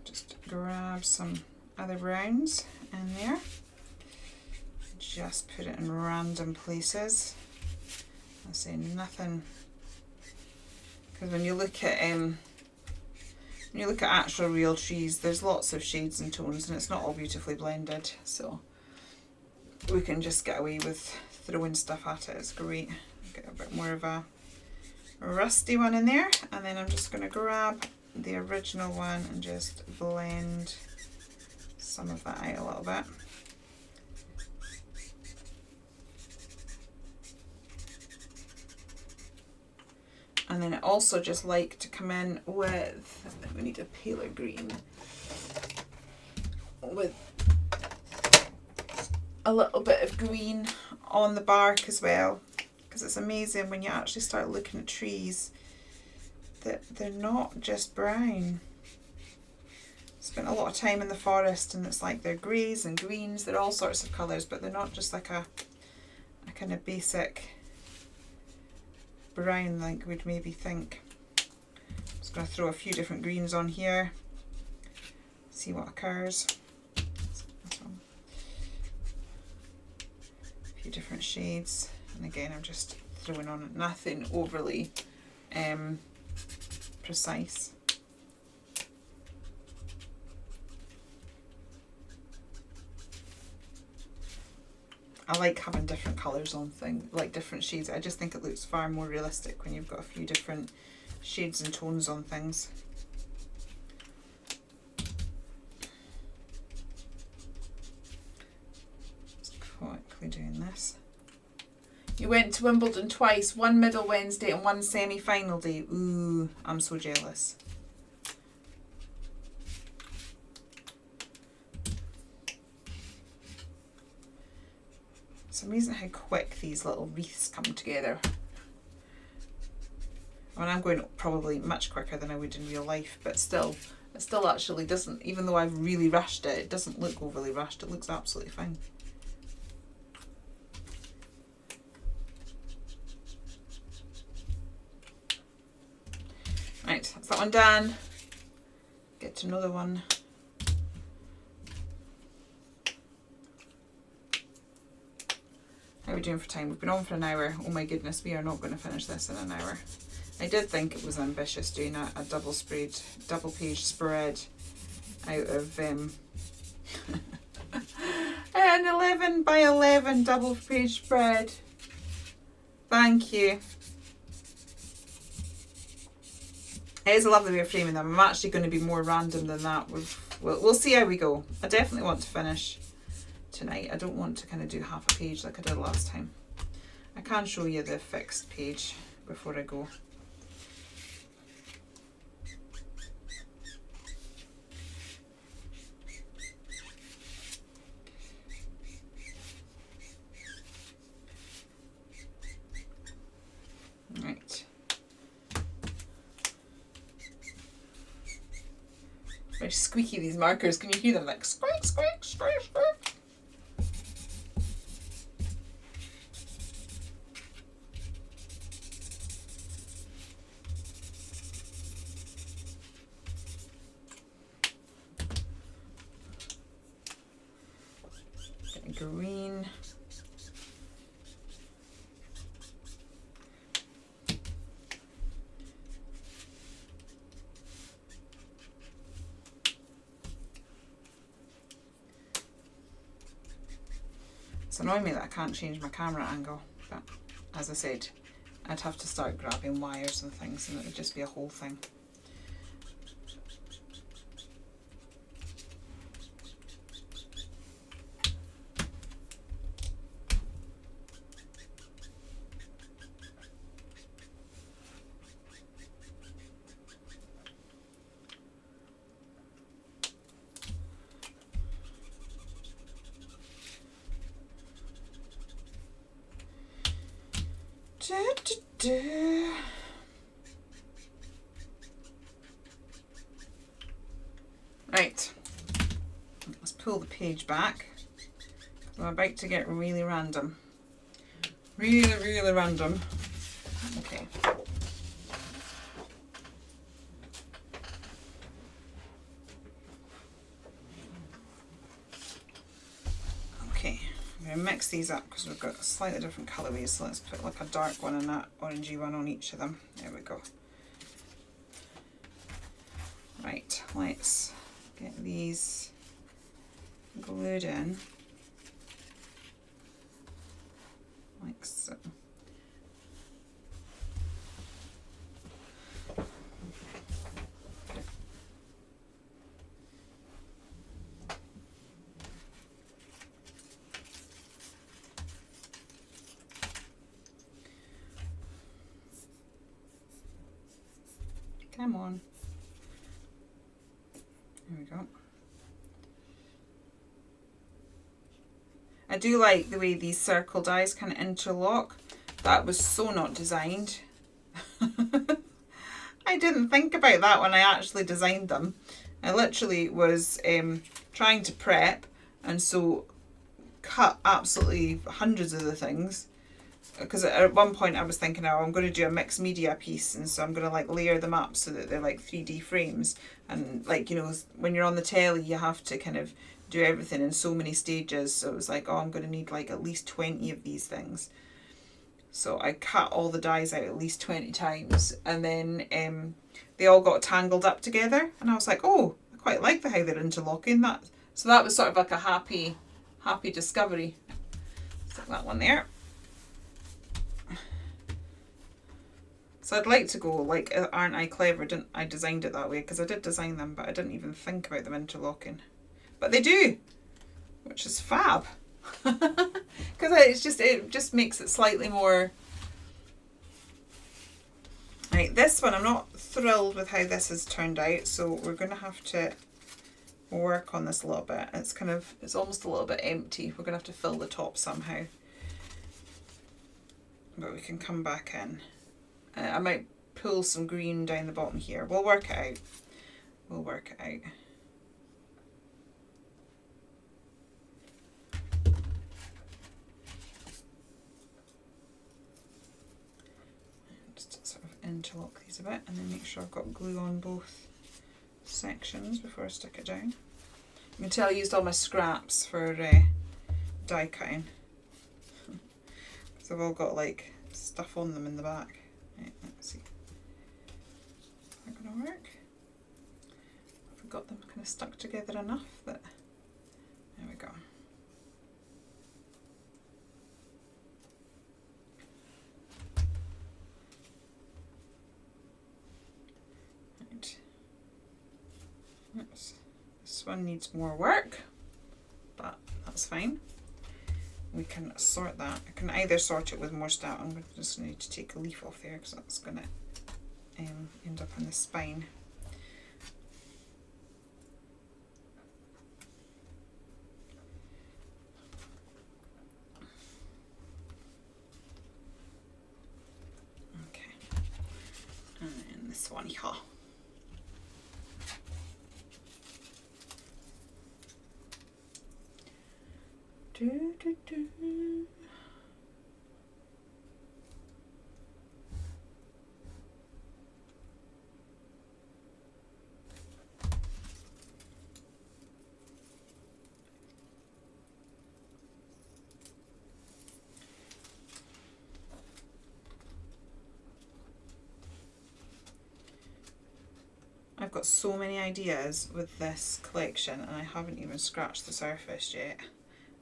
Just grab some other browns in there. Just put it in random places. I say nothing, because when you look at actual real trees, there's lots of shades and tones and it's not all beautifully blended, so we can just get away with throwing stuff at it. It's great. Get a bit more of a rusty one in there, and then I'm just going to grab the original one and just blend some of that out a little bit. And then I also just like to come in with, we need a paler green, with a little bit of green on the bark as well, because it's amazing when you actually start looking at trees that they're not just brown. Spent a lot of time in the forest and it's like they're greys and greens, they're all sorts of colours, but they're not just like a kind of basic brown like we'd maybe think. Just going to throw a few different greens on here, see what occurs. A few different shades, and again I'm just throwing on nothing overly precise. I like having different colours on things, like different shades. I just think it looks far more realistic when you've got a few different shades and tones on things. Just quickly doing this. You went to Wimbledon twice, one middle Wednesday and one semi-final day. Ooh, I'm so jealous. It's amazing how quick these little wreaths come together. I mean, I'm going probably much quicker than I would in real life, but still, it still actually doesn't, even though I've really rushed it, it doesn't look overly rushed. It looks absolutely fine. Right, that's that one done. Get to another one. How are we doing for time? We've been on for an hour. Oh my goodness, we are not going to finish this in an hour. I did think it was ambitious doing a double page spread out of an 11 by 11 double page spread. Thank you. It is a lovely way of framing them. I'm actually going to be more random than that. We'll see how we go. I definitely want to finish tonight. I don't want to kind of do half a page like I did last time. I can show you the fixed page before I go. Right. Very squeaky, these markers. Can you hear them like squeak, squeak, squeak, squeak? green. It's annoying me that I can't change my camera angle, but as I said, I'd have to start grabbing wires and things and it would just be a whole thing. Right, let's pull the page back. I'm about to get really random. Really random. Okay. Okay, I'm going to mix these up because we've got slightly different colourways, so let's put like a dark one and that orangey one on each of them. There we go. Right, let's get these glued in like so. Come on. There we go. I do like the way these circle dies kind of interlock. That was so not designed. I didn't think about that when I actually designed them. I literally was trying to prep and so cut absolutely hundreds of the things. Because at one point I was thinking, oh, I'm going to do a mixed media piece, and so I'm going to like layer them up so that they're like 3D frames. And like, you know, when you're on the telly, you have to kind of do everything in so many stages. So it was like, oh, I'm going to need like at least 20 of these things. So I cut all the dies out at least 20 times, and then they all got tangled up together. And I was like, oh, I quite like how they're interlocking that. So that was sort of like a happy discovery. Stick that one there. So I'd like to go like, aren't I clever? Didn't I designed it that way? Because I did design them, but I didn't even think about them interlocking. But they do, which is fab. Because it just makes it slightly more. Right, this one I'm not thrilled with how this has turned out, so we're going to have to work on this a little bit. It's almost a little bit empty. We're going to have to fill the top somehow. But we can come back in. I might pull some green down the bottom here. We'll work it out. We'll work it out. Just sort of interlock these a bit and then make sure I've got glue on both sections before I stick it down. You can tell I used all my scraps for die cutting. Because they've all got like stuff on them in the back. Right, let's see. Is that going to work? Have we got them kind of stuck together enough that... There we go. Right. This one needs more work, but that's fine. We can sort that. I can either sort it with more stuff. I'm just going to need to take a leaf off there because that's going to end up on the spine. Okay. And this one here. Do, do, do. so many ideas with this collection and I haven't even scratched the surface yet.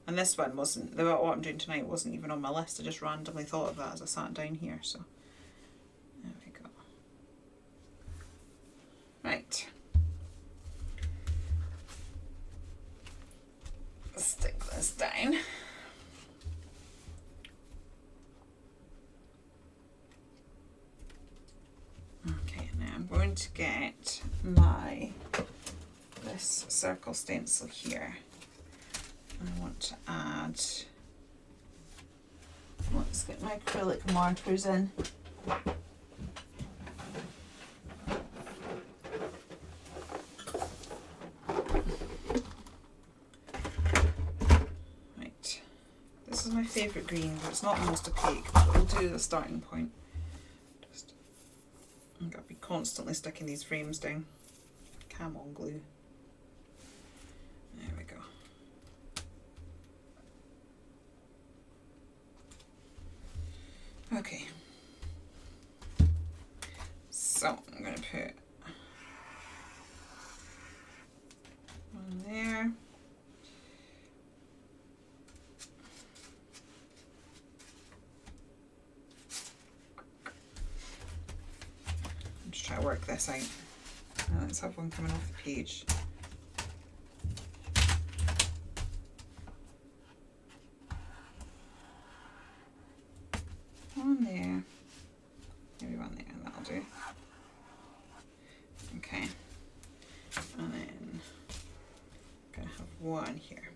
And this one wasn't, what I'm doing tonight wasn't even on my list. I just randomly thought of that as I sat down here. So there we go. Right. Stick this down. Okay, now I'm going to get this circle stencil here. I want to add, let's get my acrylic markers in. Right, this is my favourite green, but it's not the most opaque, but we'll do the starting point. I've got to be constantly sticking these frames down. Cam on glue. There we go. Okay. So I'm going to put one there. Try to work this out. Now let's have one coming off the page. One there, maybe one there, and that'll do. Okay, and then I'm gonna have one here.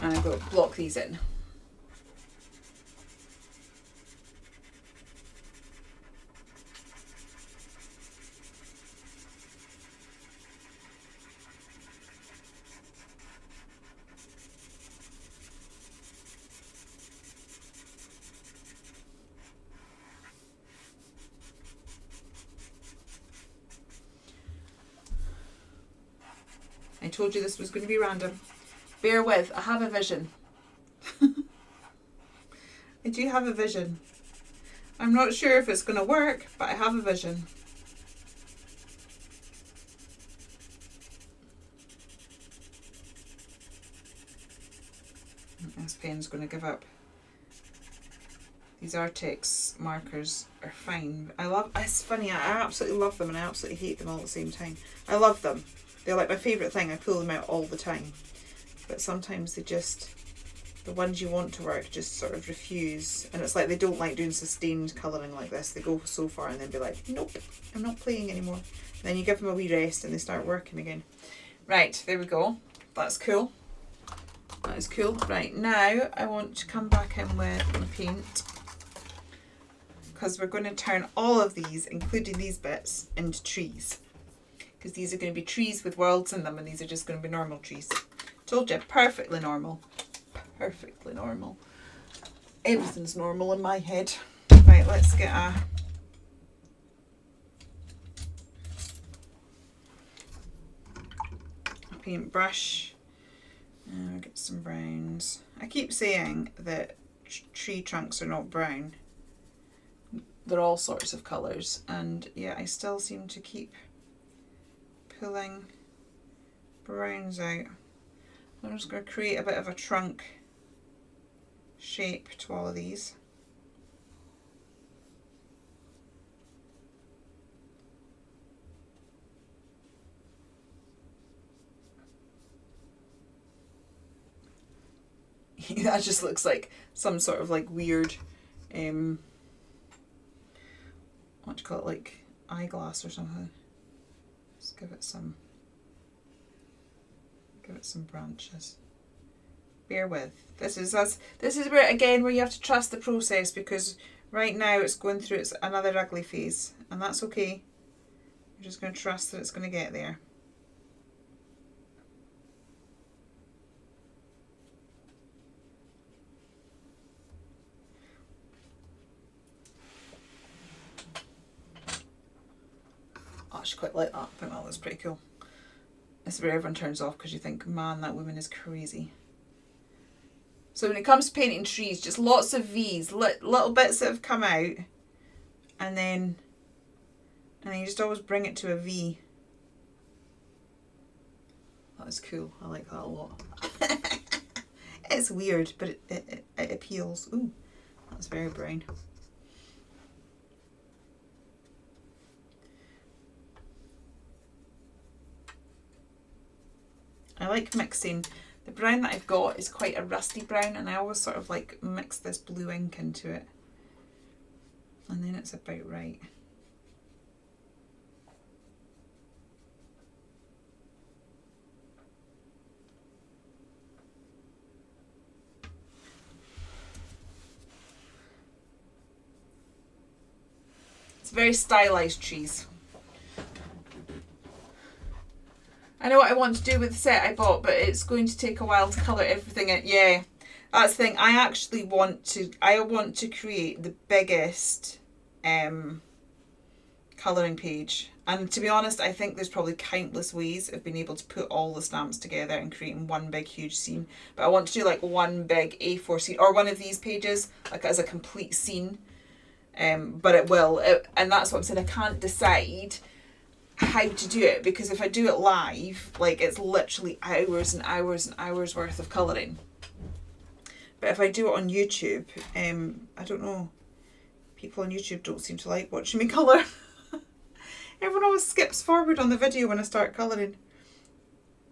And I'm going to block these in. I told you this was going to be random. Bear with, I have a vision. I do have a vision. I'm not sure if it's going to work, but I have a vision. This pen's going to give up. These Artex markers are fine. It's funny, I absolutely love them and I absolutely hate them all at the same time. I love them. They're like my favourite thing. I pull them out all the time. But sometimes the ones you want to work just sort of refuse. And it's like they don't like doing sustained colouring like this. They go so far and then be like, nope, I'm not playing anymore. And then you give them a wee rest and they start working again. Right, there we go. That's cool. That is cool. Right, now I want to come back in with my paint. Because we're going to turn all of these, including these bits, into trees. Because these are going to be trees with worlds in them and these are just going to be normal trees. Told you, perfectly normal. Perfectly normal. Everything's normal in my head. Right, let's get a paintbrush. And we'll get some browns. I keep saying that tree trunks are not brown. They're all sorts of colours. And yeah, I still seem to keep pulling browns out. I'm just going to create a bit of a trunk shape to all of these. That just looks like some sort of like weird, what do you call it, like eyeglass or something. Let's give it some branches. Bear with. This is where again where you have to trust the process, because right now it's going through another ugly phase, and that's okay. You're just going to trust that it's going to get there. I actually quite like that. I think that looks pretty cool. This is where everyone turns off because you think, man, that woman is crazy. So when it comes to painting trees, just lots of V's, little bits that have come out, and then And then you just always bring it to a V. That is cool. I like that a lot. It's weird, but it appeals. Ooh, that's very brown. I like mixing. The brown that I've got is quite a rusty brown, and I always sort of like mix this blue ink into it. And then it's about right. It's very stylized trees. I know what I want to do with the set I bought, but it's going to take a while to colour everything in. Yeah, that's the thing. I actually want to create the biggest colouring page. And to be honest, I think there's probably countless ways of being able to put all the stamps together and creating one big huge scene. But I want to do like one big A4 scene, or one of these pages, like as a complete scene. But it will, and that's what I'm saying. I can't decide how to do it, because if I do it live, like, it's literally hours and hours and hours worth of colouring. But if I do it on YouTube, I don't know, people on YouTube don't seem to like watching me colour. Everyone always skips forward on the video when I start colouring.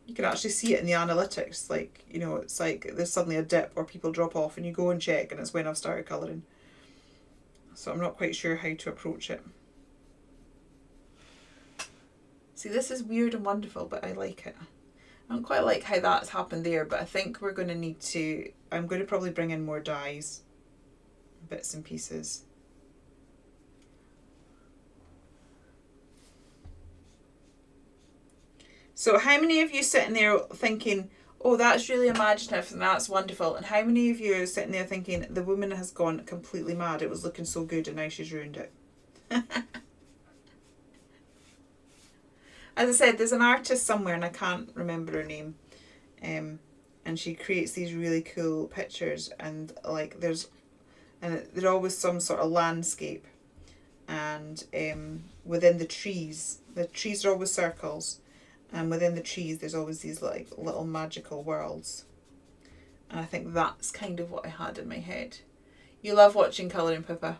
You can actually see it in the analytics, like, you know, it's like there's suddenly a dip or people drop off, and you go and check and it's when I've started colouring. So I'm not quite sure how to approach it. See, this is weird and wonderful, but I like it. I don't quite like how that's happened there, but I think we're going to need to, I'm going to probably bring in more dyes, bits and pieces. So how many of you sitting there thinking, oh, that's really imaginative and that's wonderful, and how many of you are sitting there thinking, the woman has gone completely mad, it was looking so good and now she's ruined it? As I said, there's an artist somewhere and I can't remember her name, and she creates these really cool pictures, and like there's always some sort of landscape, and within the trees are always circles, and within the trees there's always these like little magical worlds, and I think that's kind of what I had in my head. You love watching colouring, Pippa.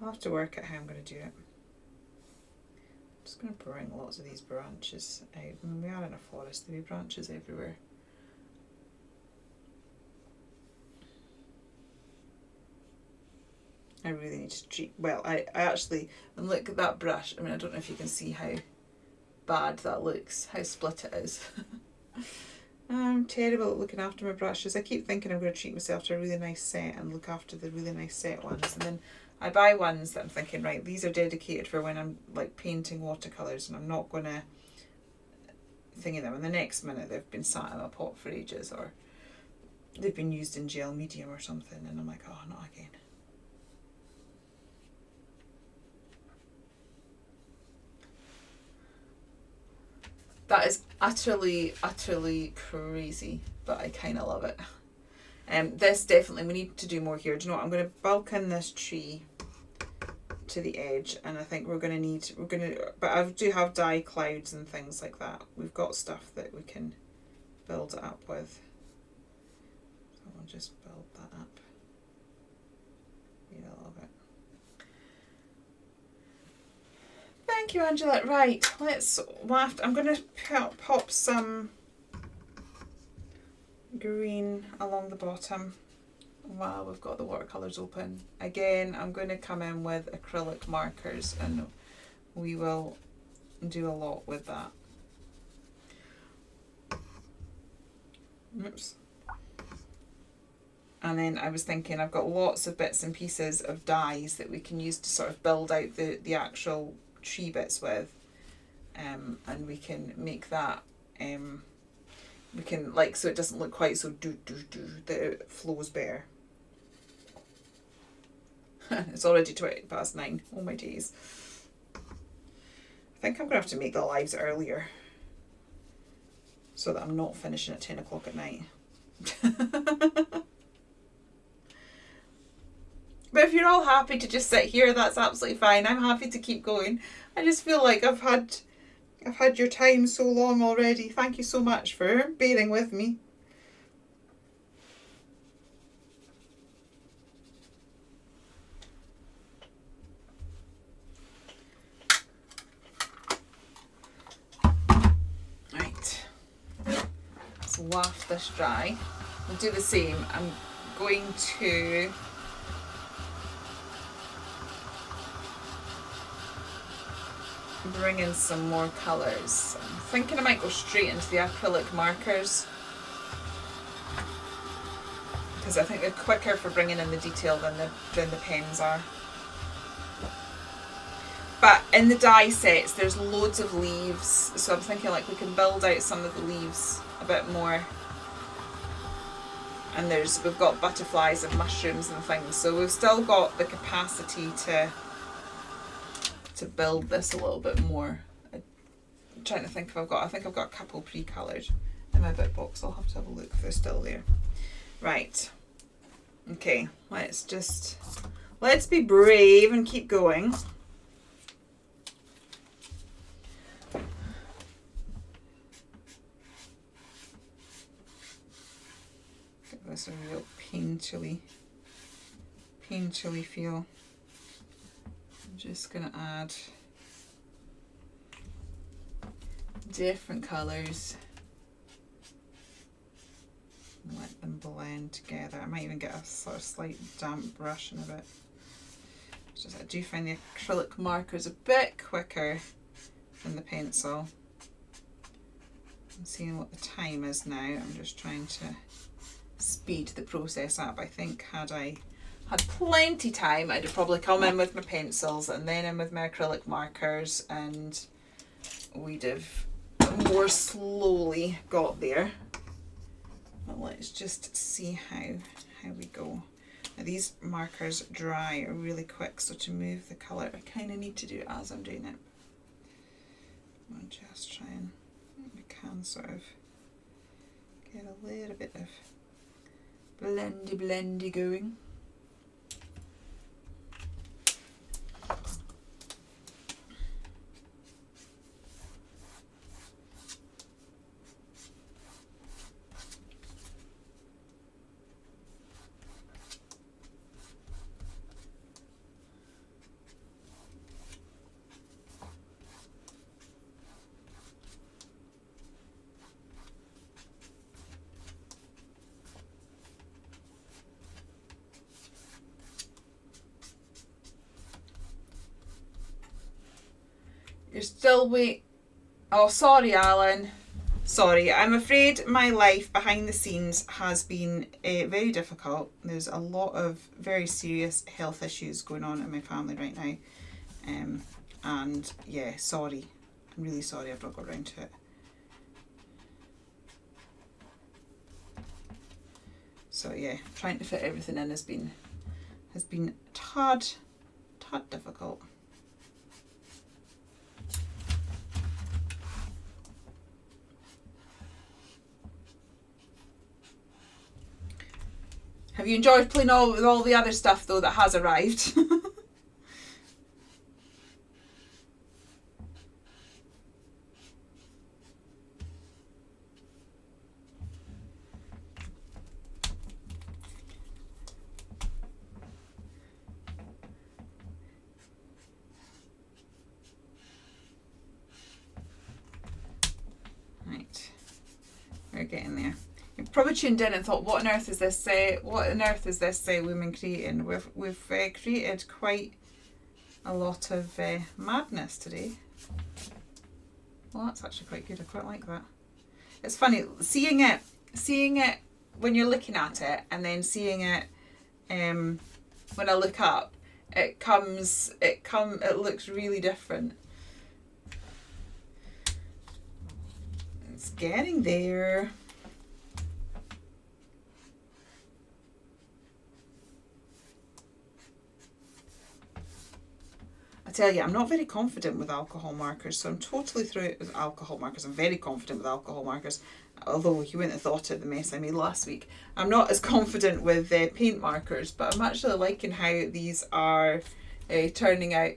I'll have to work out how I'm going to do it. I'm just going to bring lots of these branches out. I mean, we are in a forest, there'll be branches everywhere. I really need to treat, well, I actually, and look at that brush. I mean, I don't know if you can see how bad that looks, how split it is. I'm terrible at looking after my brushes. I keep thinking I'm going to treat myself to a really nice set and look after the really nice set ones, and then I buy ones that I'm thinking, right, these are dedicated for when I'm like painting watercolours, and I'm not going to thingy them, and the next minute they've been sat in a pot for ages, or they've been used in gel medium or something, and I'm like, oh, not again. That is utterly, utterly crazy, but I kind of love it. This definitely, we need to do more here. Do you know what? I'm going to bulk in this tree to the edge, and I think but I do have dye clouds and things like that. We've got stuff that we can build it up with. So I'll just build that up. Need a little bit. Thank you, Angela. Right, I'm going to pop some green along the bottom while we've got the watercolours open. Again, I'm going to come in with acrylic markers, and we will do a lot with that. Oops. And then I was thinking, I've got lots of bits and pieces of dyes that we can use to sort of build out the actual tree bits with, and we can make that we can, like, so it doesn't look quite so that it flows better. It's already 9:20. Oh my days. I think I'm gonna have to make the lives earlier so that I'm not finishing at 10 o'clock at night. But if you're all happy to just sit here, that's absolutely fine. I'm happy to keep going. I just feel like I've had your time so long already. Thank you so much for bearing with me. Right. Let's waft this dry. We'll do the same. I'm going to bring in some more colours. I'm thinking I might go straight into the acrylic markers because I think they're quicker for bringing in the detail than the pens are. But in the die sets there's loads of leaves, so I'm thinking like we can build out some of the leaves a bit more. And we've got butterflies and mushrooms and things, so we've still got the capacity to build this a little bit more. I'm trying to think if I think I've got a couple pre-coloured in my bit box. I'll have to have a look if they're still there. Right. Okay, let's be brave and keep going. Give this a real painterly feel. I'm just going to add different colours and let them blend together. I might even get a sort of slight damp brush in a bit. It's just I do find the acrylic markers a bit quicker than the pencil. I'm seeing what the time is now. I'm just trying to speed the process up. I think had I had plenty time, I'd have probably come in with my pencils and then in with my acrylic markers, and we'd have more slowly got there. But let's just see how we go. Now these markers dry really quick, so to move the colour I kind of need to do it as I'm doing it. I'll just try and I can sort of get a little bit of blendy going. You're still wait. Oh, sorry, Alan. Sorry. I'm afraid my life behind the scenes has been very difficult. There's a lot of very serious health issues going on in my family right now. And yeah, sorry. I'm really sorry I've not got around to it. So yeah, trying to fit everything in has been tad difficult. Have you enjoyed playing with all the other stuff though that has arrived? Right, we're getting there. Probably tuned in and thought, what on earth is this women creating? We've created quite a lot of madness today. Well, that's actually quite good. I quite like that. It's funny seeing it when you're looking at it, and then seeing it when I look up. It looks really different. It's getting there. I I tell you, I'm not very confident with alcohol markers, so I'm totally through it with alcohol markers. I'm very confident with alcohol markers, although you wouldn't have thought of the mess I made last week. I'm not as confident with paint markers, but I'm actually liking how these are turning out.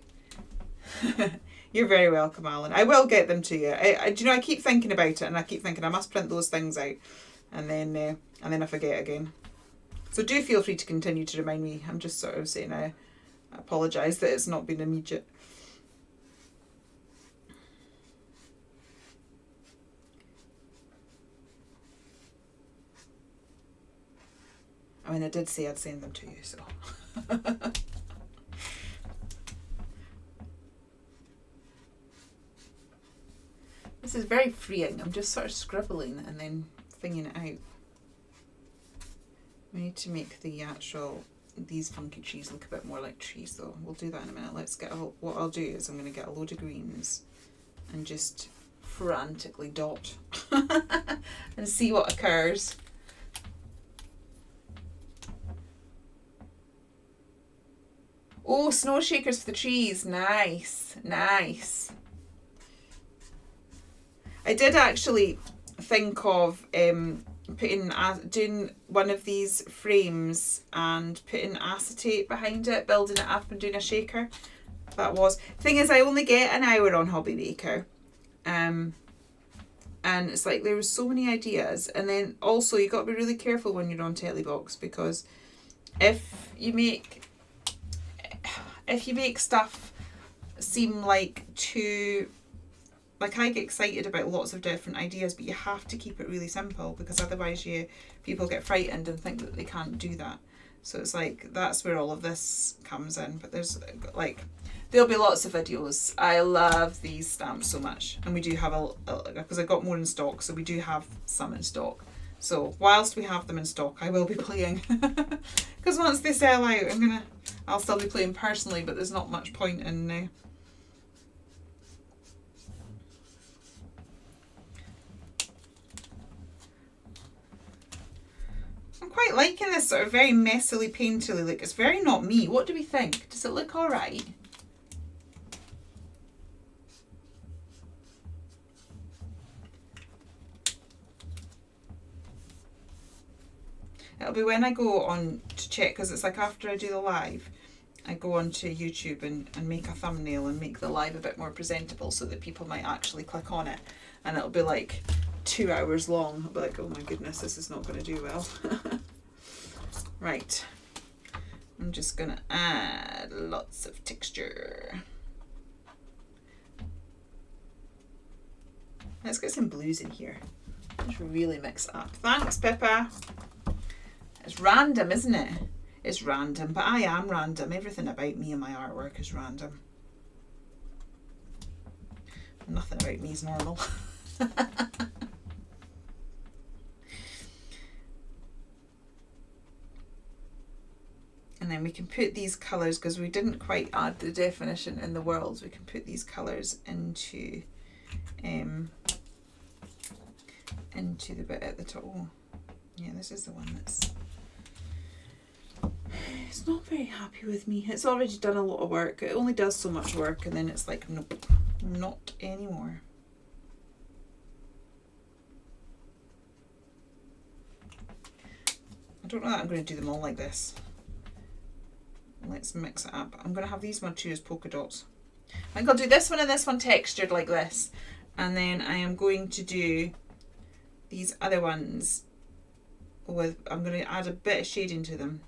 You're very welcome, Alan. I will get them to you. Do you know, I keep thinking about it, and I keep thinking I must print those things out, and then I forget again. So do feel free to continue to remind me. I'm just sort of saying I apologise that it's not been immediate. I mean, I did say I'd send them to you, so. This is very freeing. I'm just sort of scribbling and then thinking it out. We need to make these funky trees look a bit more like trees though. We'll do that in a minute. What I'll do is I'm going to get a load of greens and just frantically dot and see what occurs. Oh, snow shakers for the trees. Nice, nice. I did actually think of doing one of these frames and putting acetate behind it, building it up and doing a shaker. Thing is, I only get an hour on Hobby Maker, and it's like there were so many ideas. And then also you got to be really careful when you're on Telebox, because if you make stuff seem like too, like, I get excited about lots of different ideas, but you have to keep it really simple, because otherwise people get frightened and think that they can't do that. So it's like, that's where all of this comes in. But there'll be lots of videos. I love these stamps so much, and we do have because I got more in stock, so we do have some in stock. So whilst we have them in stock, I will be playing, because once they sell out, I'll still be playing personally, but there's not much point in I'm quite liking this sort of very messily painterly look. It's very not me. What do we think? Does it look alright? It'll be when I go on to check, because it's like after I do the live, I go on to YouTube and make a thumbnail and make the live a bit more presentable so that people might actually click on it. And it'll be like 2 hours long. I'll be like, oh my goodness, this is not going to do well. Right. I'm just going to add lots of texture. Let's get some blues in here. Let's really mix it up. Thanks, Pippa. It's random, isn't it? It's random, but I am random. Everything about me and my artwork is random. Nothing about me is normal. And then we can put these colours, because we didn't quite add the definition in the worlds, we can put these colours into the bit at the top. Oh, yeah, this is the one that's... It's not very happy with me. It's already done a lot of work. It only does so much work, and then it's like, nope, not anymore. I don't know that I'm going to do them all like this. Let's mix it up. I'm going to have these one too as polka dots. I think I'll do this one and this one textured like this. And then I am going to do these other ones with, I'm going to add a bit of shading to them.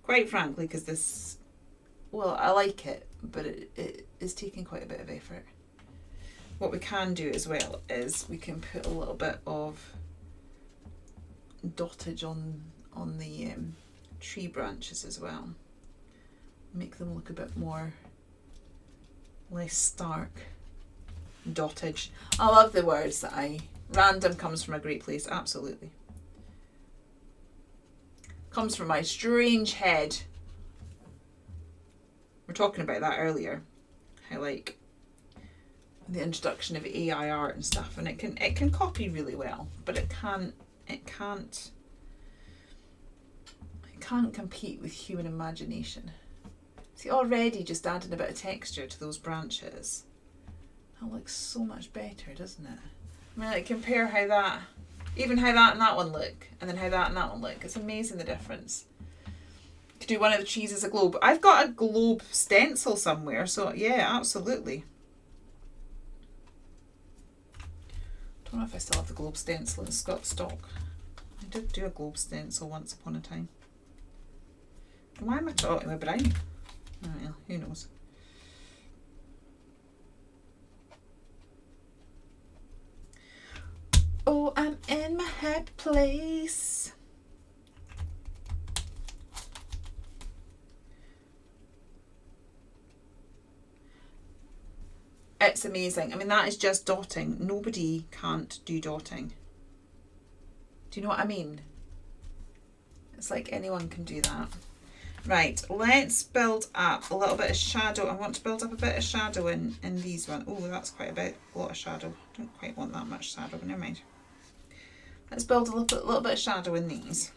Quite frankly, because this, well, I like it, but it is taking quite a bit of effort. What we can do as well is we can put a little bit of dottage on the tree branches as well. Make them look a bit more, less stark. Dottage. I love the words that random comes from a great place, absolutely. Comes from my strange head. We were talking about that earlier. How like the introduction of AI art and stuff, and it can copy really well, but it can't compete with human imagination. See, already just adding a bit of texture to those branches. That looks so much better, doesn't it? I mean, like, compare how that, even how that and that one look, and then how that and that one look. It's amazing the difference. Could do one of the trees as a globe. I've got a globe stencil somewhere, so yeah, absolutely. Don't know if I still have the globe stencil in stock. I did do a globe stencil once upon a time. Why am I talking with brown? Oh, well, who knows. Oh, I'm in my happy place. It's amazing. I mean, that is just dotting. Nobody can't do dotting. Do you know what I mean? It's like anyone can do that. Right, let's build up a little bit of shadow. I want to build up a bit of shadow in these ones. Oh, that's quite a lot of shadow. Don't quite want that much shadow, but never mind. Let's build a little bit of shadow in these.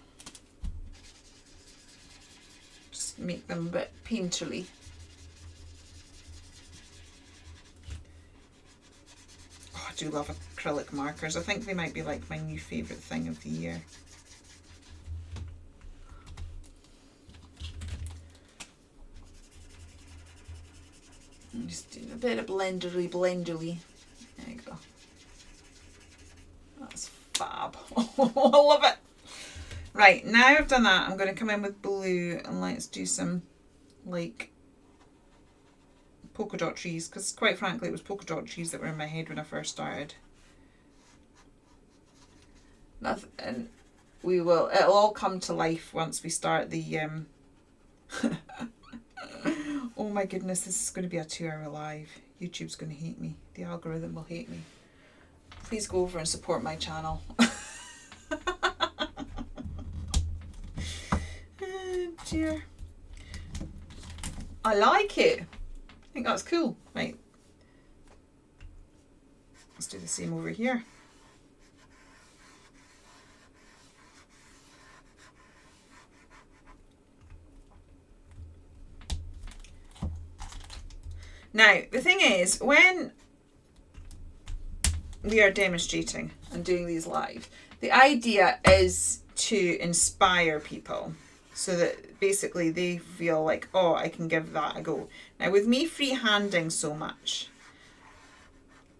Just make them a bit painterly. Oh, I do love acrylic markers. I think they might be like my new favourite thing of the year. I'm just doing a bit of blenderly. There you go. That's fab. I love it. Right, now I've done that, I'm going to come in with blue and let's do some like polka dot trees, because quite frankly it was polka dot trees that were in my head when I first started. And it'll all come to life once we start the oh my goodness, this is going to be a 2-hour live. YouTube's going to hate me. The algorithm will hate me. Please go over and support my channel. Oh dear. I like it. I think that's cool. Right. Let's do the same over here. Now, the thing is, when we are demonstrating and doing these live, the idea is to inspire people so that basically they feel like, oh, I can give that a go. Now, with me freehanding so much,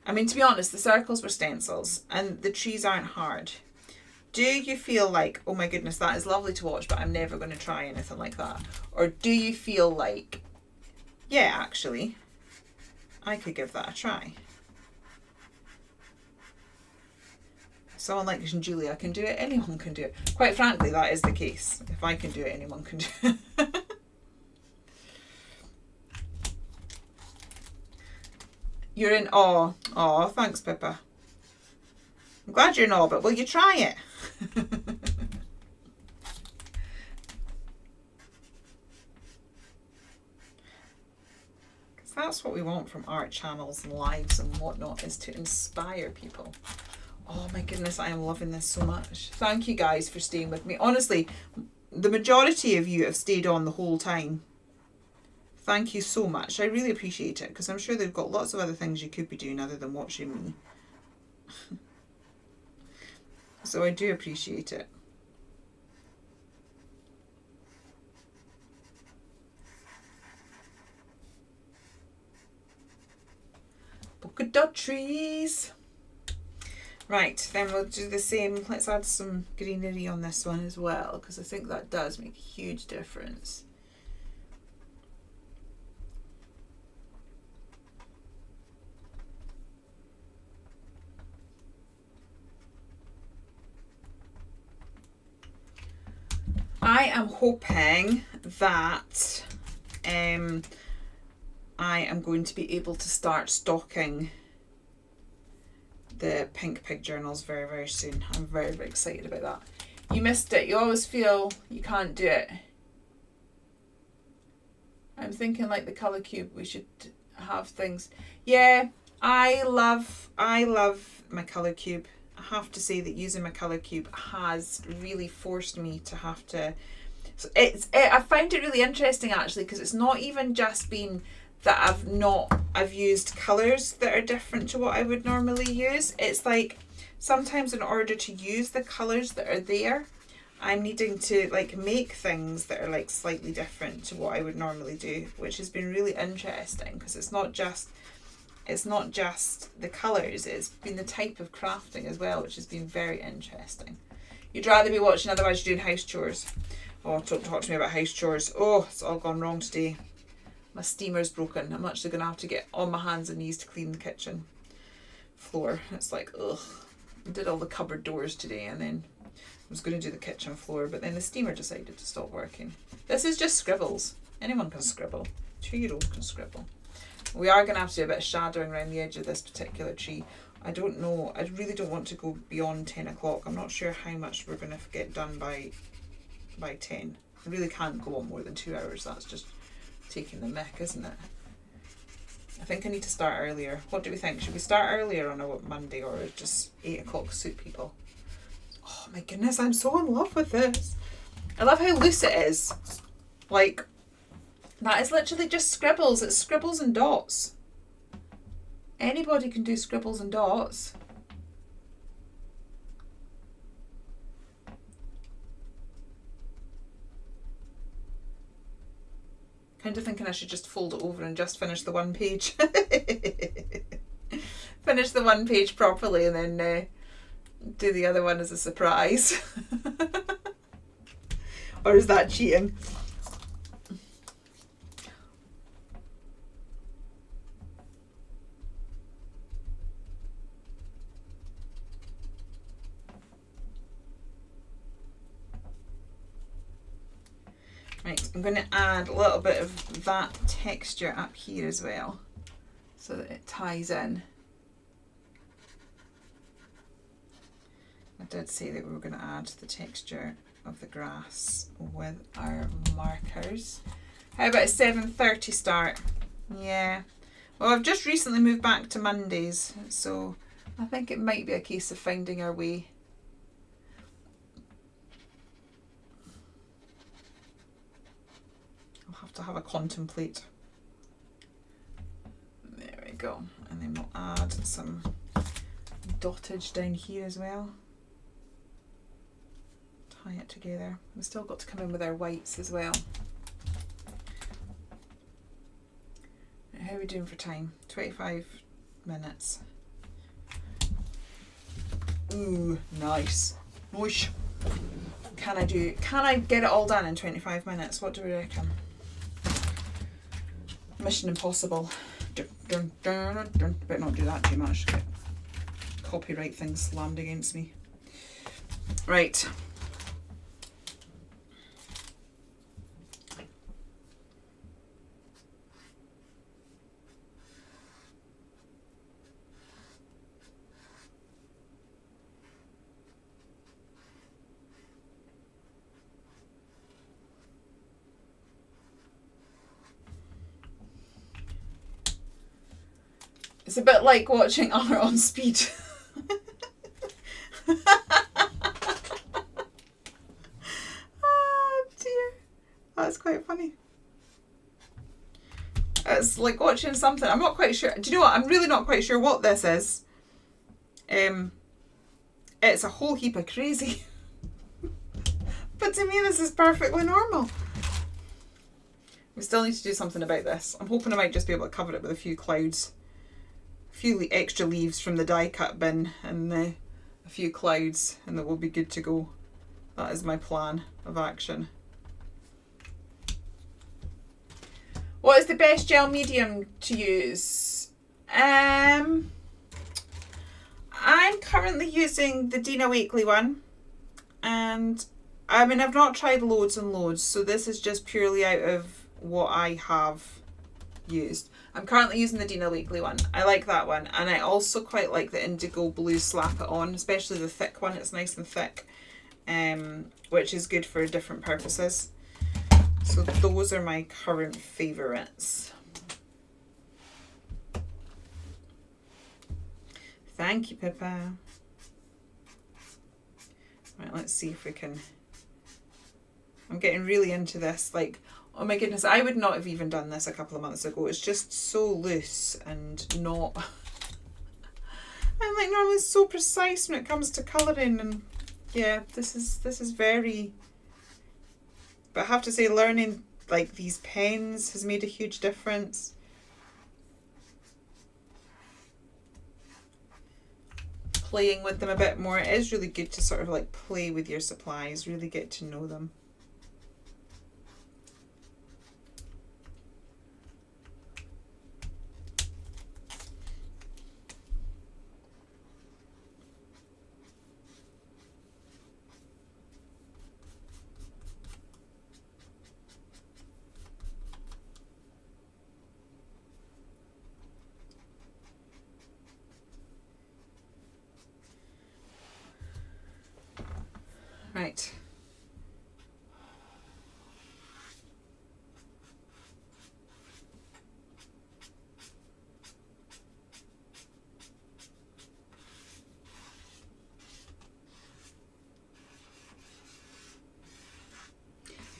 I mean, to be honest, the circles were stencils and the trees aren't hard. Do you feel like, oh my goodness, that is lovely to watch, but I'm never going to try anything like that? Or do you feel like, yeah, actually, I could give that a try? Someone like Julia can do it, anyone can do it. Quite frankly, that is the case. If I can do it, anyone can do it. You're in awe. Aw, thanks, Pippa. I'm glad you're in awe, but will you try it? Because that's what we want from art channels and lives and whatnot, is to inspire people. Oh my goodness, I am loving this so much. Thank you guys for staying with me. Honestly, the majority of you have stayed on the whole time. Thank you so much. I really appreciate it, because I'm sure they've got lots of other things you could be doing other than watching me. So I do appreciate it. Polka dot trees. Right, then we'll do the same. Let's add some greenery on this one as well, because I think that does make a huge difference. I am hoping that I am going to be able to start stocking the Pink Pig journals very, very soon. I'm very, very excited about that. You missed it. You always feel you can't do it. I'm thinking like the colour cube, we should have things. Yeah, I love my colour cube. I have to say that using my colour cube has really forced me to have to So I find it really interesting actually, because it's not even just been that I've used colours that are different to what I would normally use. It's like sometimes in order to use the colours that are there, I'm needing to like make things that are like slightly different to what I would normally do, which has been really interesting, because it's not just the colours, it's been the type of crafting as well, which has been very interesting. You'd rather be watching, otherwise you're doing house chores. Oh, don't talk to me about house chores. Oh, it's all gone wrong today. My steamer's broken. I'm actually going to have to get on my hands and knees to clean the kitchen floor. It's like, ugh. I did all the cupboard doors today, and then I was going to do the kitchen floor, but then the steamer decided to stop working. This is just scribbles. Anyone can scribble. 2-year-old can scribble. We are going to have to do a bit of shadowing around the edge of this particular tree. I don't know. I really don't want to go beyond 10 o'clock. I'm not sure how much we're going to get done by 10. I really can't go on more than 2 hours. That's just taking the mick, isn't it? I think I need to start earlier. What do we think? Should we start earlier on a Monday, or just 8 o'clock suit people? Oh my goodness, I'm so in love with this. I love how loose it is. Like, that is literally just scribbles. It's scribbles and dots. Anybody can do scribbles and dots. Kind of thinking I should just fold it over and just finish the one page. Finish the one page properly and then do the other one as a surprise. Or is that cheating? Right, I'm going to add a little bit of that texture up here as well, so that it ties in. I did say that we were going to add the texture of the grass with our markers. How about a 7:30 start? Yeah. Well, I've just recently moved back to Mondays, so I think it might be a case of finding our way. To have a contemplate. There we go. And then we'll add some dottage down here as well. Tie it together. We've still got to come in with our whites as well. How are we doing for time? 25 minutes. Ooh, nice. Nice. Can I get it all done in 25 minutes? What do we reckon? Mission Impossible. Dun, dun, dun, dun, dun. Better not do that too much. Get copyright things slammed against me. Right. It's a bit like watching art on speed. Oh dear. That's quite funny. It's like watching something. I'm not quite sure. Do you know what? I'm really not quite sure what this is. It's a whole heap of crazy. But to me this is perfectly normal. We still need to do something about this. I'm hoping I might just be able to cover it with a few clouds. A few extra leaves from the die cut bin and a few clouds, and that will be good to go. That is my plan of action. What is the best gel medium to use? I'm currently using the Dina Wakley one, and I mean I've not tried loads and loads, so this is just purely out of what I have used. I'm currently using the Dina Wakley one. I like that one, and I also quite like the indigo blue Slap It On, especially the thick one. It's nice and thick, which is good for different purposes. So those are my current favourites. Thank you, Pippa. Right, let's see if we can I'm getting really into this. Like, oh my goodness, I would not have even done this a couple of months ago. It's just so loose and not... I'm like normally so precise when it comes to colouring, and yeah, this is very... But I have to say, learning like these pens has made a huge difference. Playing with them a bit more. It is really good to sort of like play with your supplies, really get to know them. Right.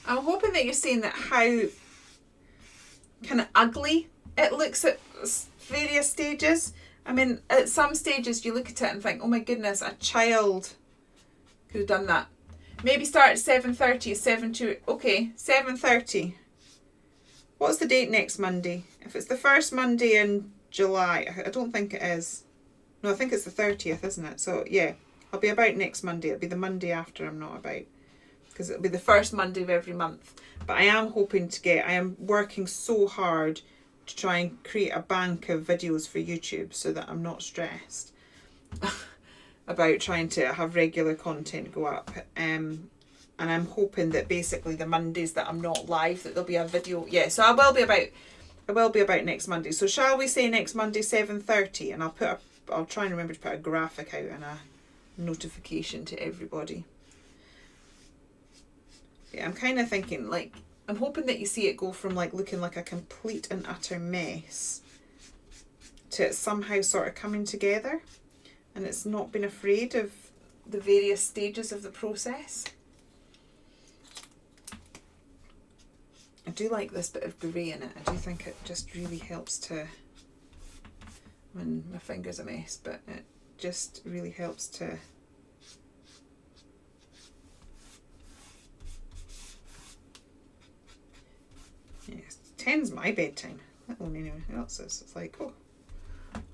I'm hoping that you're seeing that how kind of ugly it looks at various stages. I mean, at some stages you look at it and think, oh my goodness, a child could have done that. Maybe start at 7:30, okay, 7:30. What's the date next Monday? If it's the first Monday in July, I don't think it is. No, I think it's the 30th, isn't it? So yeah, I'll be about next Monday. It'll be the Monday after I'm not about, because it'll be the first Monday of every month. But I am hoping to I am working so hard to try and create a bank of videos for YouTube so that I'm not stressed about trying to have regular content go up. And I'm hoping that basically the Mondays that I'm not live, that there'll be a video. Yeah, so I will be about next Monday. So shall we say next Monday 7:30, and I'll try and remember to put a graphic out and a notification to everybody. Yeah, I'm kind of thinking, like, I'm hoping that you see it go from like looking like a complete and utter mess to it somehow sort of coming together, and it's not been afraid of the various stages of the process. I do like this bit of grey in it. I do think it just really helps to... I mean, my finger's a mess, but it just really helps to... Yes, 10's my bedtime. Let alone anyone else's. It's like, oh,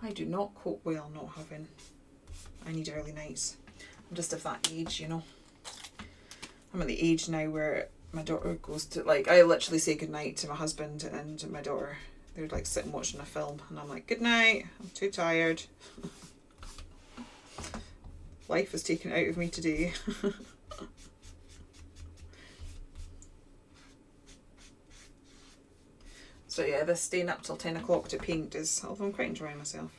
I do not cope well not having... I need early nights. I'm just of that age, you know. I'm at the age now where my daughter goes to, like, I literally say goodnight to my husband and my daughter. They're like sitting watching a film and I'm like, good night, I'm too tired. Life is taken out of me today. So yeah, this staying up till 10 o'clock to paint is, although I'm quite enjoying myself.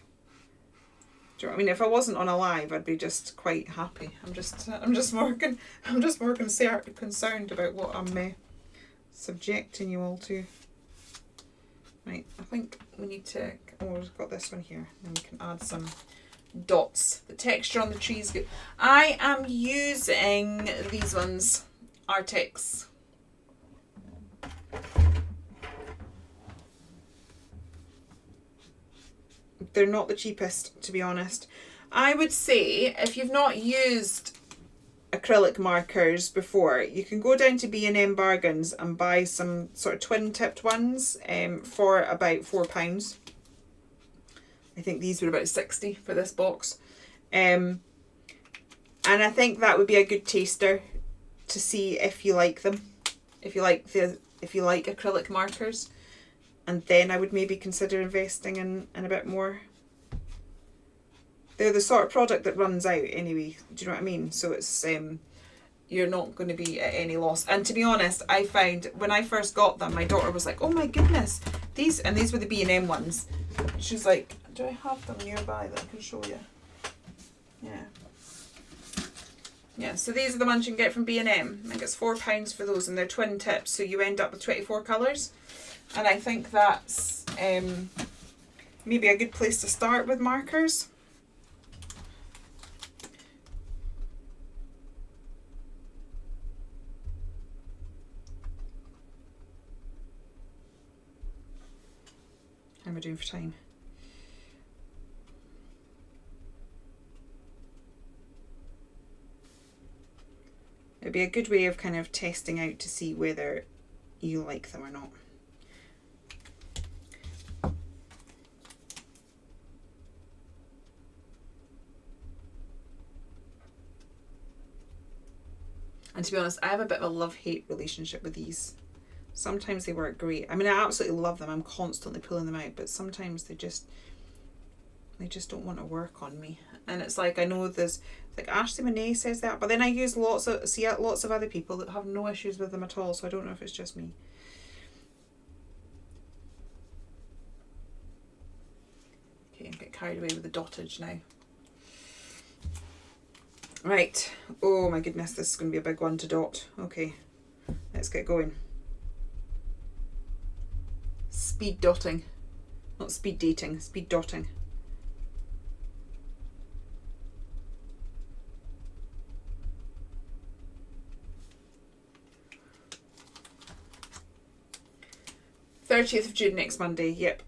Do you know what I mean? If I wasn't on a live, I'd be just quite happy. I'm just more concerned about what I'm subjecting you all to. Right, I think we need to... Oh, we've got this one here. Then we can add some dots. The texture on the tree is good. I am using these ones, Artex. They're not the cheapest, to be honest. I would say if you've not used acrylic markers before, you can go down to B&M Bargains and buy some sort of twin tipped ones for about £4. I think these were about 60 for this box. And I think that would be a good taster to see if you like them. If you like acrylic markers. And then I would maybe consider investing in a bit more. They're the sort of product that runs out anyway. Do you know what I mean? So it's you're not going to be at any loss. And to be honest, I found when I first got them, my daughter was like, "Oh my goodness, these were the B&M ones." She was like, "Do I have them nearby that I can show you?" Yeah. Yeah, so these are the ones you can get from B&M. I think it's £4 for those, and they're twin tips, so you end up with 24 colours. And I think that's maybe a good place to start with markers. How am I doing for time? It'd be a good way of kind of testing out to see whether you like them or not. And to be honest, I have a bit of a love-hate relationship with these. Sometimes they work great. I mean, I absolutely love them. I'm constantly pulling them out, but sometimes they just don't want to work on me. And it's like, I know there's, like Ashley Monet says that, but then I use lots of other people that have no issues with them at all, so I don't know if it's just me. Okay, I'm getting carried away with the dottage now. Right. Oh my goodness, this is going to be a big one to dot. Okay, let's get going. Speed dotting. Not speed dating, speed dotting. June, next Monday, yep.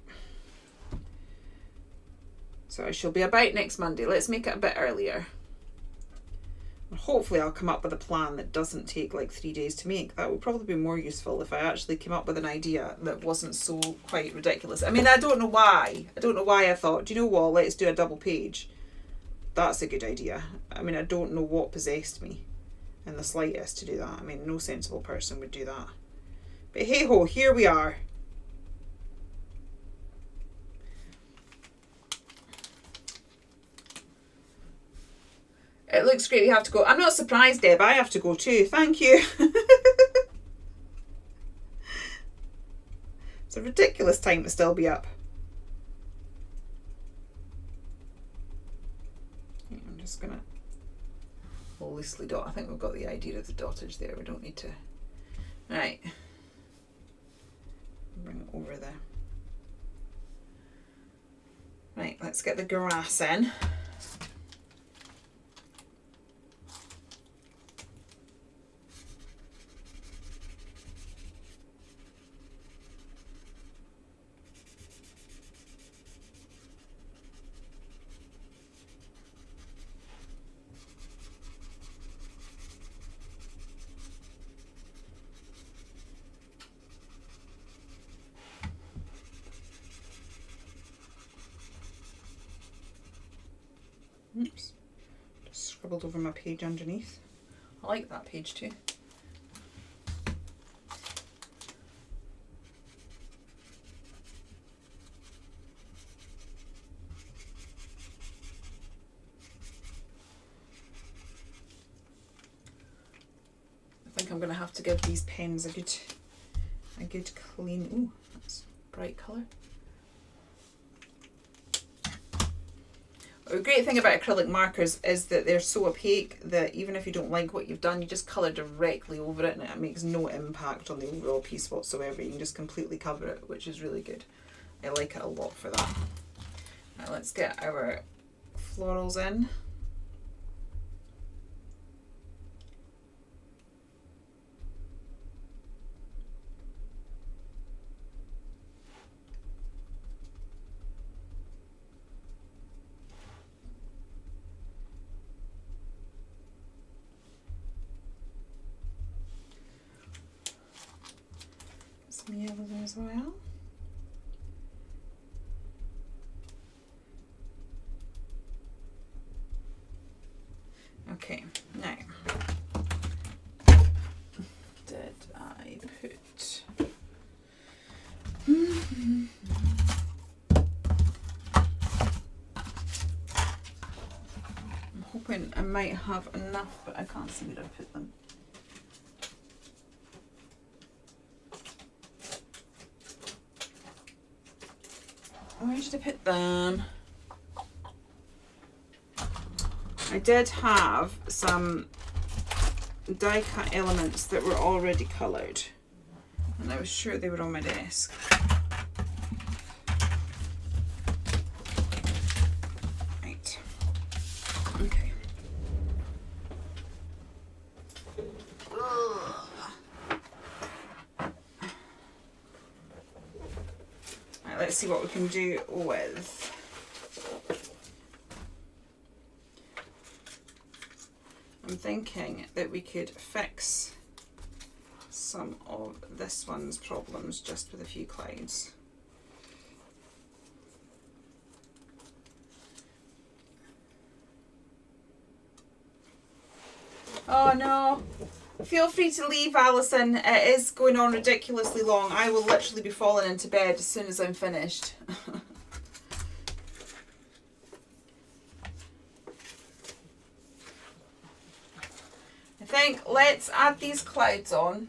So I shall be about next Monday. Let's make it a bit earlier. And hopefully I'll come up with a plan that doesn't take like 3 days to make. That would probably be more useful if I actually came up with an idea that wasn't so quite ridiculous. I mean, I don't know why. I thought, do you know what, let's do a double page. That's a good idea. I mean, I don't know what possessed me in the slightest to do that. I mean, no sensible person would do that. But hey ho, here we are. It looks great, you have to go. I'm not surprised, Deb, I have to go too. Thank you. It's a ridiculous time to still be up. I'm just going to loosely dot. I think we've got the idea of the dottage there. We don't need to. Right. Bring it over there. Right, let's get the grass in. Oops, just scribbled over my page underneath. I like that page too. I think I'm going to have to give these pens a good clean. Ooh, that's a bright colour. The great thing about acrylic markers is that they're so opaque that even if you don't like what you've done, you just colour directly over it and it makes no impact on the overall piece whatsoever. You can just completely cover it, which is really good. I like it a lot for that. Now let's get our florals in. Some yellow as well. Okay, now did I put I'm hoping I might have enough, but I can't see where I put them. Where did I put them? I did have some die cut elements that were already coloured and I was sure they were on my desk. Right. Okay. let's see what we can do with I'm thinking that we could fix some of this one's problems just with a few clouds. Oh no, feel free to leave, Alison. It is going on ridiculously long. I will literally be falling into bed as soon as I'm finished. I think let's add these clouds on.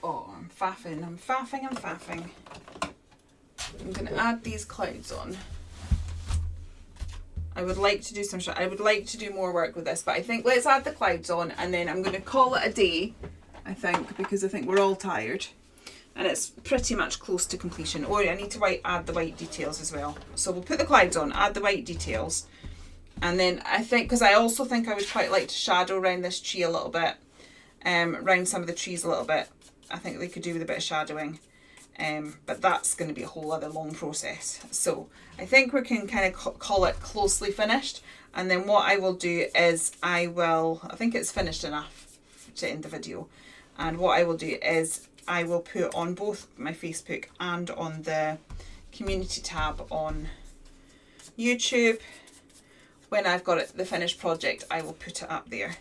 Oh, I'm faffing. I'm going to add these clouds on. I would like to do I would like to do more work with this, but I think let's add the clouds on and then I'm going to call it a day, I think, because I think we're all tired. And it's pretty much close to completion. Oh, I need to add the white details as well. So we'll put the clouds on, add the white details. And then I think, because I also think I would quite like to shadow around this tree a little bit. Around some of the trees a little bit. I think they could do with a bit of shadowing. But that's going to be a whole other long process. So I think we can kind of call it closely finished. And then what I will do is I think it's finished enough to end the video. And what I will do is I will put on both my Facebook and on the community tab on YouTube. When I've got the finished project, I will put it up there.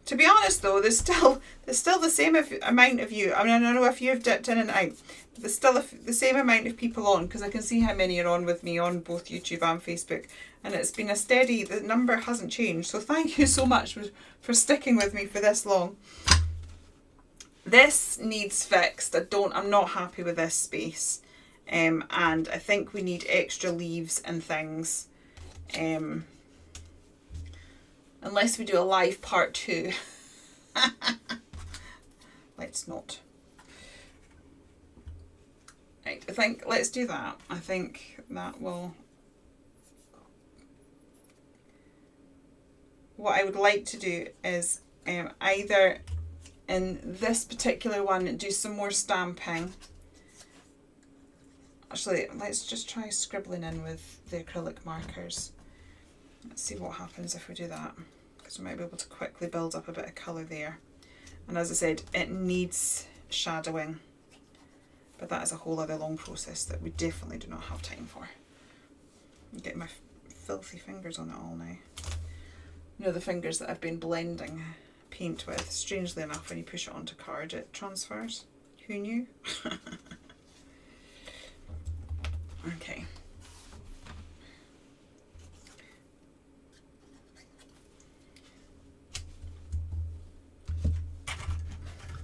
To be honest though, there's still the same amount of you. I mean, I don't know if you've dipped in and out, but there's still the same amount of people on, because I can see how many are on with me on both YouTube and Facebook. And it's been a steady, the number hasn't changed. So thank you so much for sticking with me for this long. This needs fixed. I'm not happy with this space. And I think we need extra leaves and things. Unless we do a live part 2. Let's not. Right, I think let's do that. I think that will... What I would like to do is either in this particular one do some more stamping. Actually, let's just try scribbling in with the acrylic markers. Let's see what happens if we do that, because we might be able to quickly build up a bit of colour there. And as I said, it needs shadowing, but that is a whole other long process that we definitely do not have time for. I'm getting my filthy fingers on it all now. You know, the fingers that I've been blending paint with. Strangely enough, when you push it onto card, it transfers. Who knew? Okay.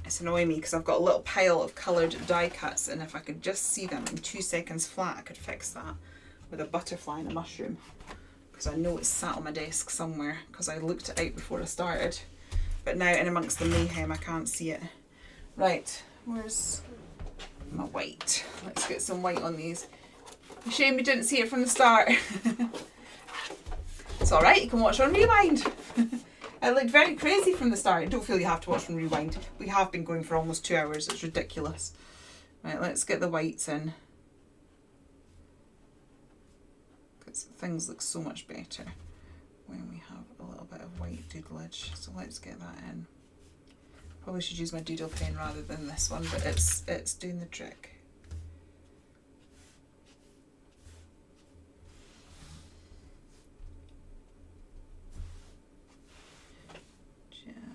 It's annoying me because I've got a little pile of coloured die cuts, and if I could just see them in 2 seconds flat, I could fix that with a butterfly and a mushroom, because I know it's sat on my desk somewhere because I looked it out before I started, but now in amongst the mayhem I can't see it. Right, where's my white? Let's get some white on these. Shame you didn't see it from the start. It's alright, you can watch on rewind. I looked very crazy from the start. I don't feel you have to watch from rewind. We have been going for almost 2 hours. It's ridiculous. Right, let's get the whites in. Because things look so much better when we have a little bit of white doodleage. So let's get that in. Probably should use my doodle pen rather than this one, but it's doing the trick.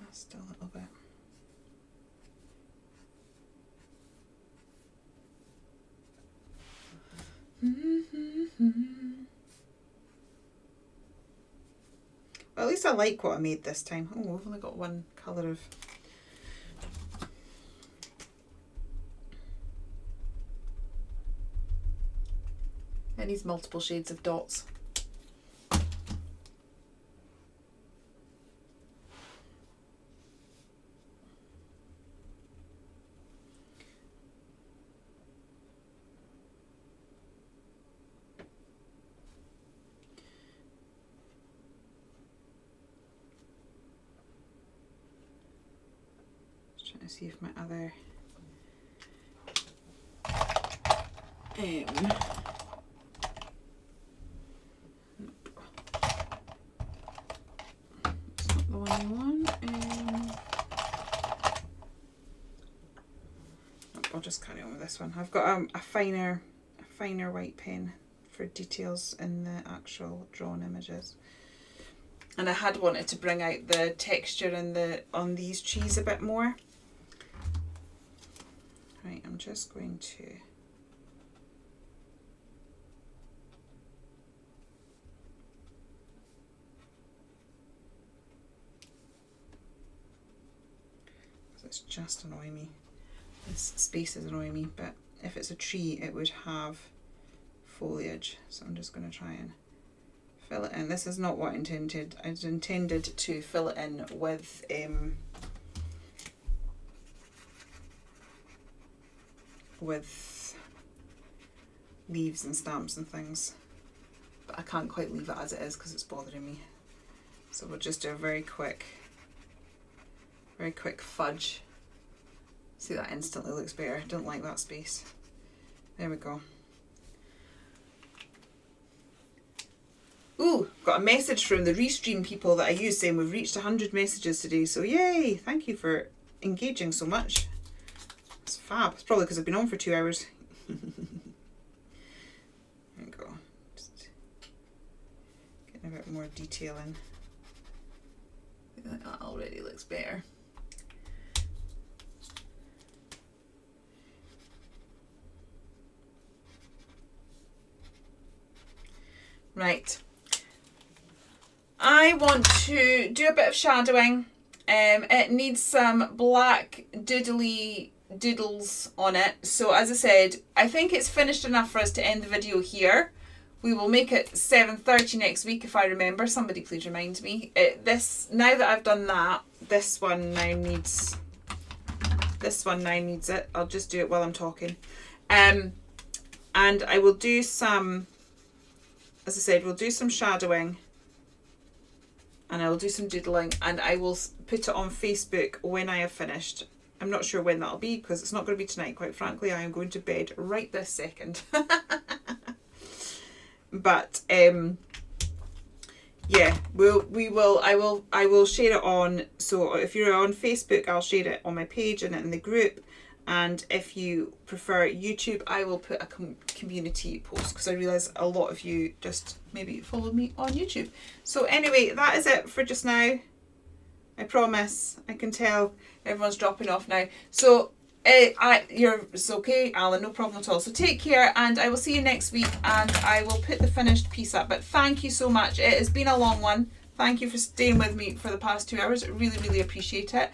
Just a little bit. Well, at least I like what I made this time. Oh, we've only got one colour of... It needs multiple shades of dots. Let's see if my other it's not the one I want. I'll just carry on with this one. I've got a finer white pen for details in the actual drawn images. And I had wanted to bring out the texture on these trees a bit more. Right, I'm just going to it's just annoying me. This space is annoying me, but if it's a tree it would have foliage, so I'm just going to try and fill it in. This is not what I intended. I intended to fill it in with leaves and stamps and things, but I can't quite leave it as it is because it's bothering me. So we'll just do a very quick fudge. See, that instantly looks better. Don't like that space. There we go. Ooh, got a message from the Restream people that I use saying we've reached 100 messages today. So yay! Thank you for engaging so much. It's fab. It's probably because I've been on for 2 hours. There we go. Just getting a bit more detail in. I think that already looks better. Right. I want to do a bit of shadowing. It needs some black doodles on it. So as I said, I think it's finished enough for us to end the video here. We will make it 7:30 next week if I remember. Somebody please remind me. Now that I've done that, this one now needs it. I'll just do it while I'm talking. And I will do some, as I said, we'll do some shadowing and I will do some doodling and I will put it on Facebook when I have finished. I'm not sure when that'll be because it's not going to be tonight, quite frankly. I am going to bed right this second. But yeah, I will share it on. So if you're on Facebook, I'll share it on my page and in the group. And if you prefer YouTube, I will put a community post because I realise a lot of you just maybe follow me on YouTube. So anyway, that is it for just now. I promise. I can tell everyone's dropping off now. So it's okay, Alan, no problem at all. So take care and I will see you next week and I will put the finished piece up. But thank you so much. It has been a long one. Thank you for staying with me for the past 2 hours. I really, really appreciate it.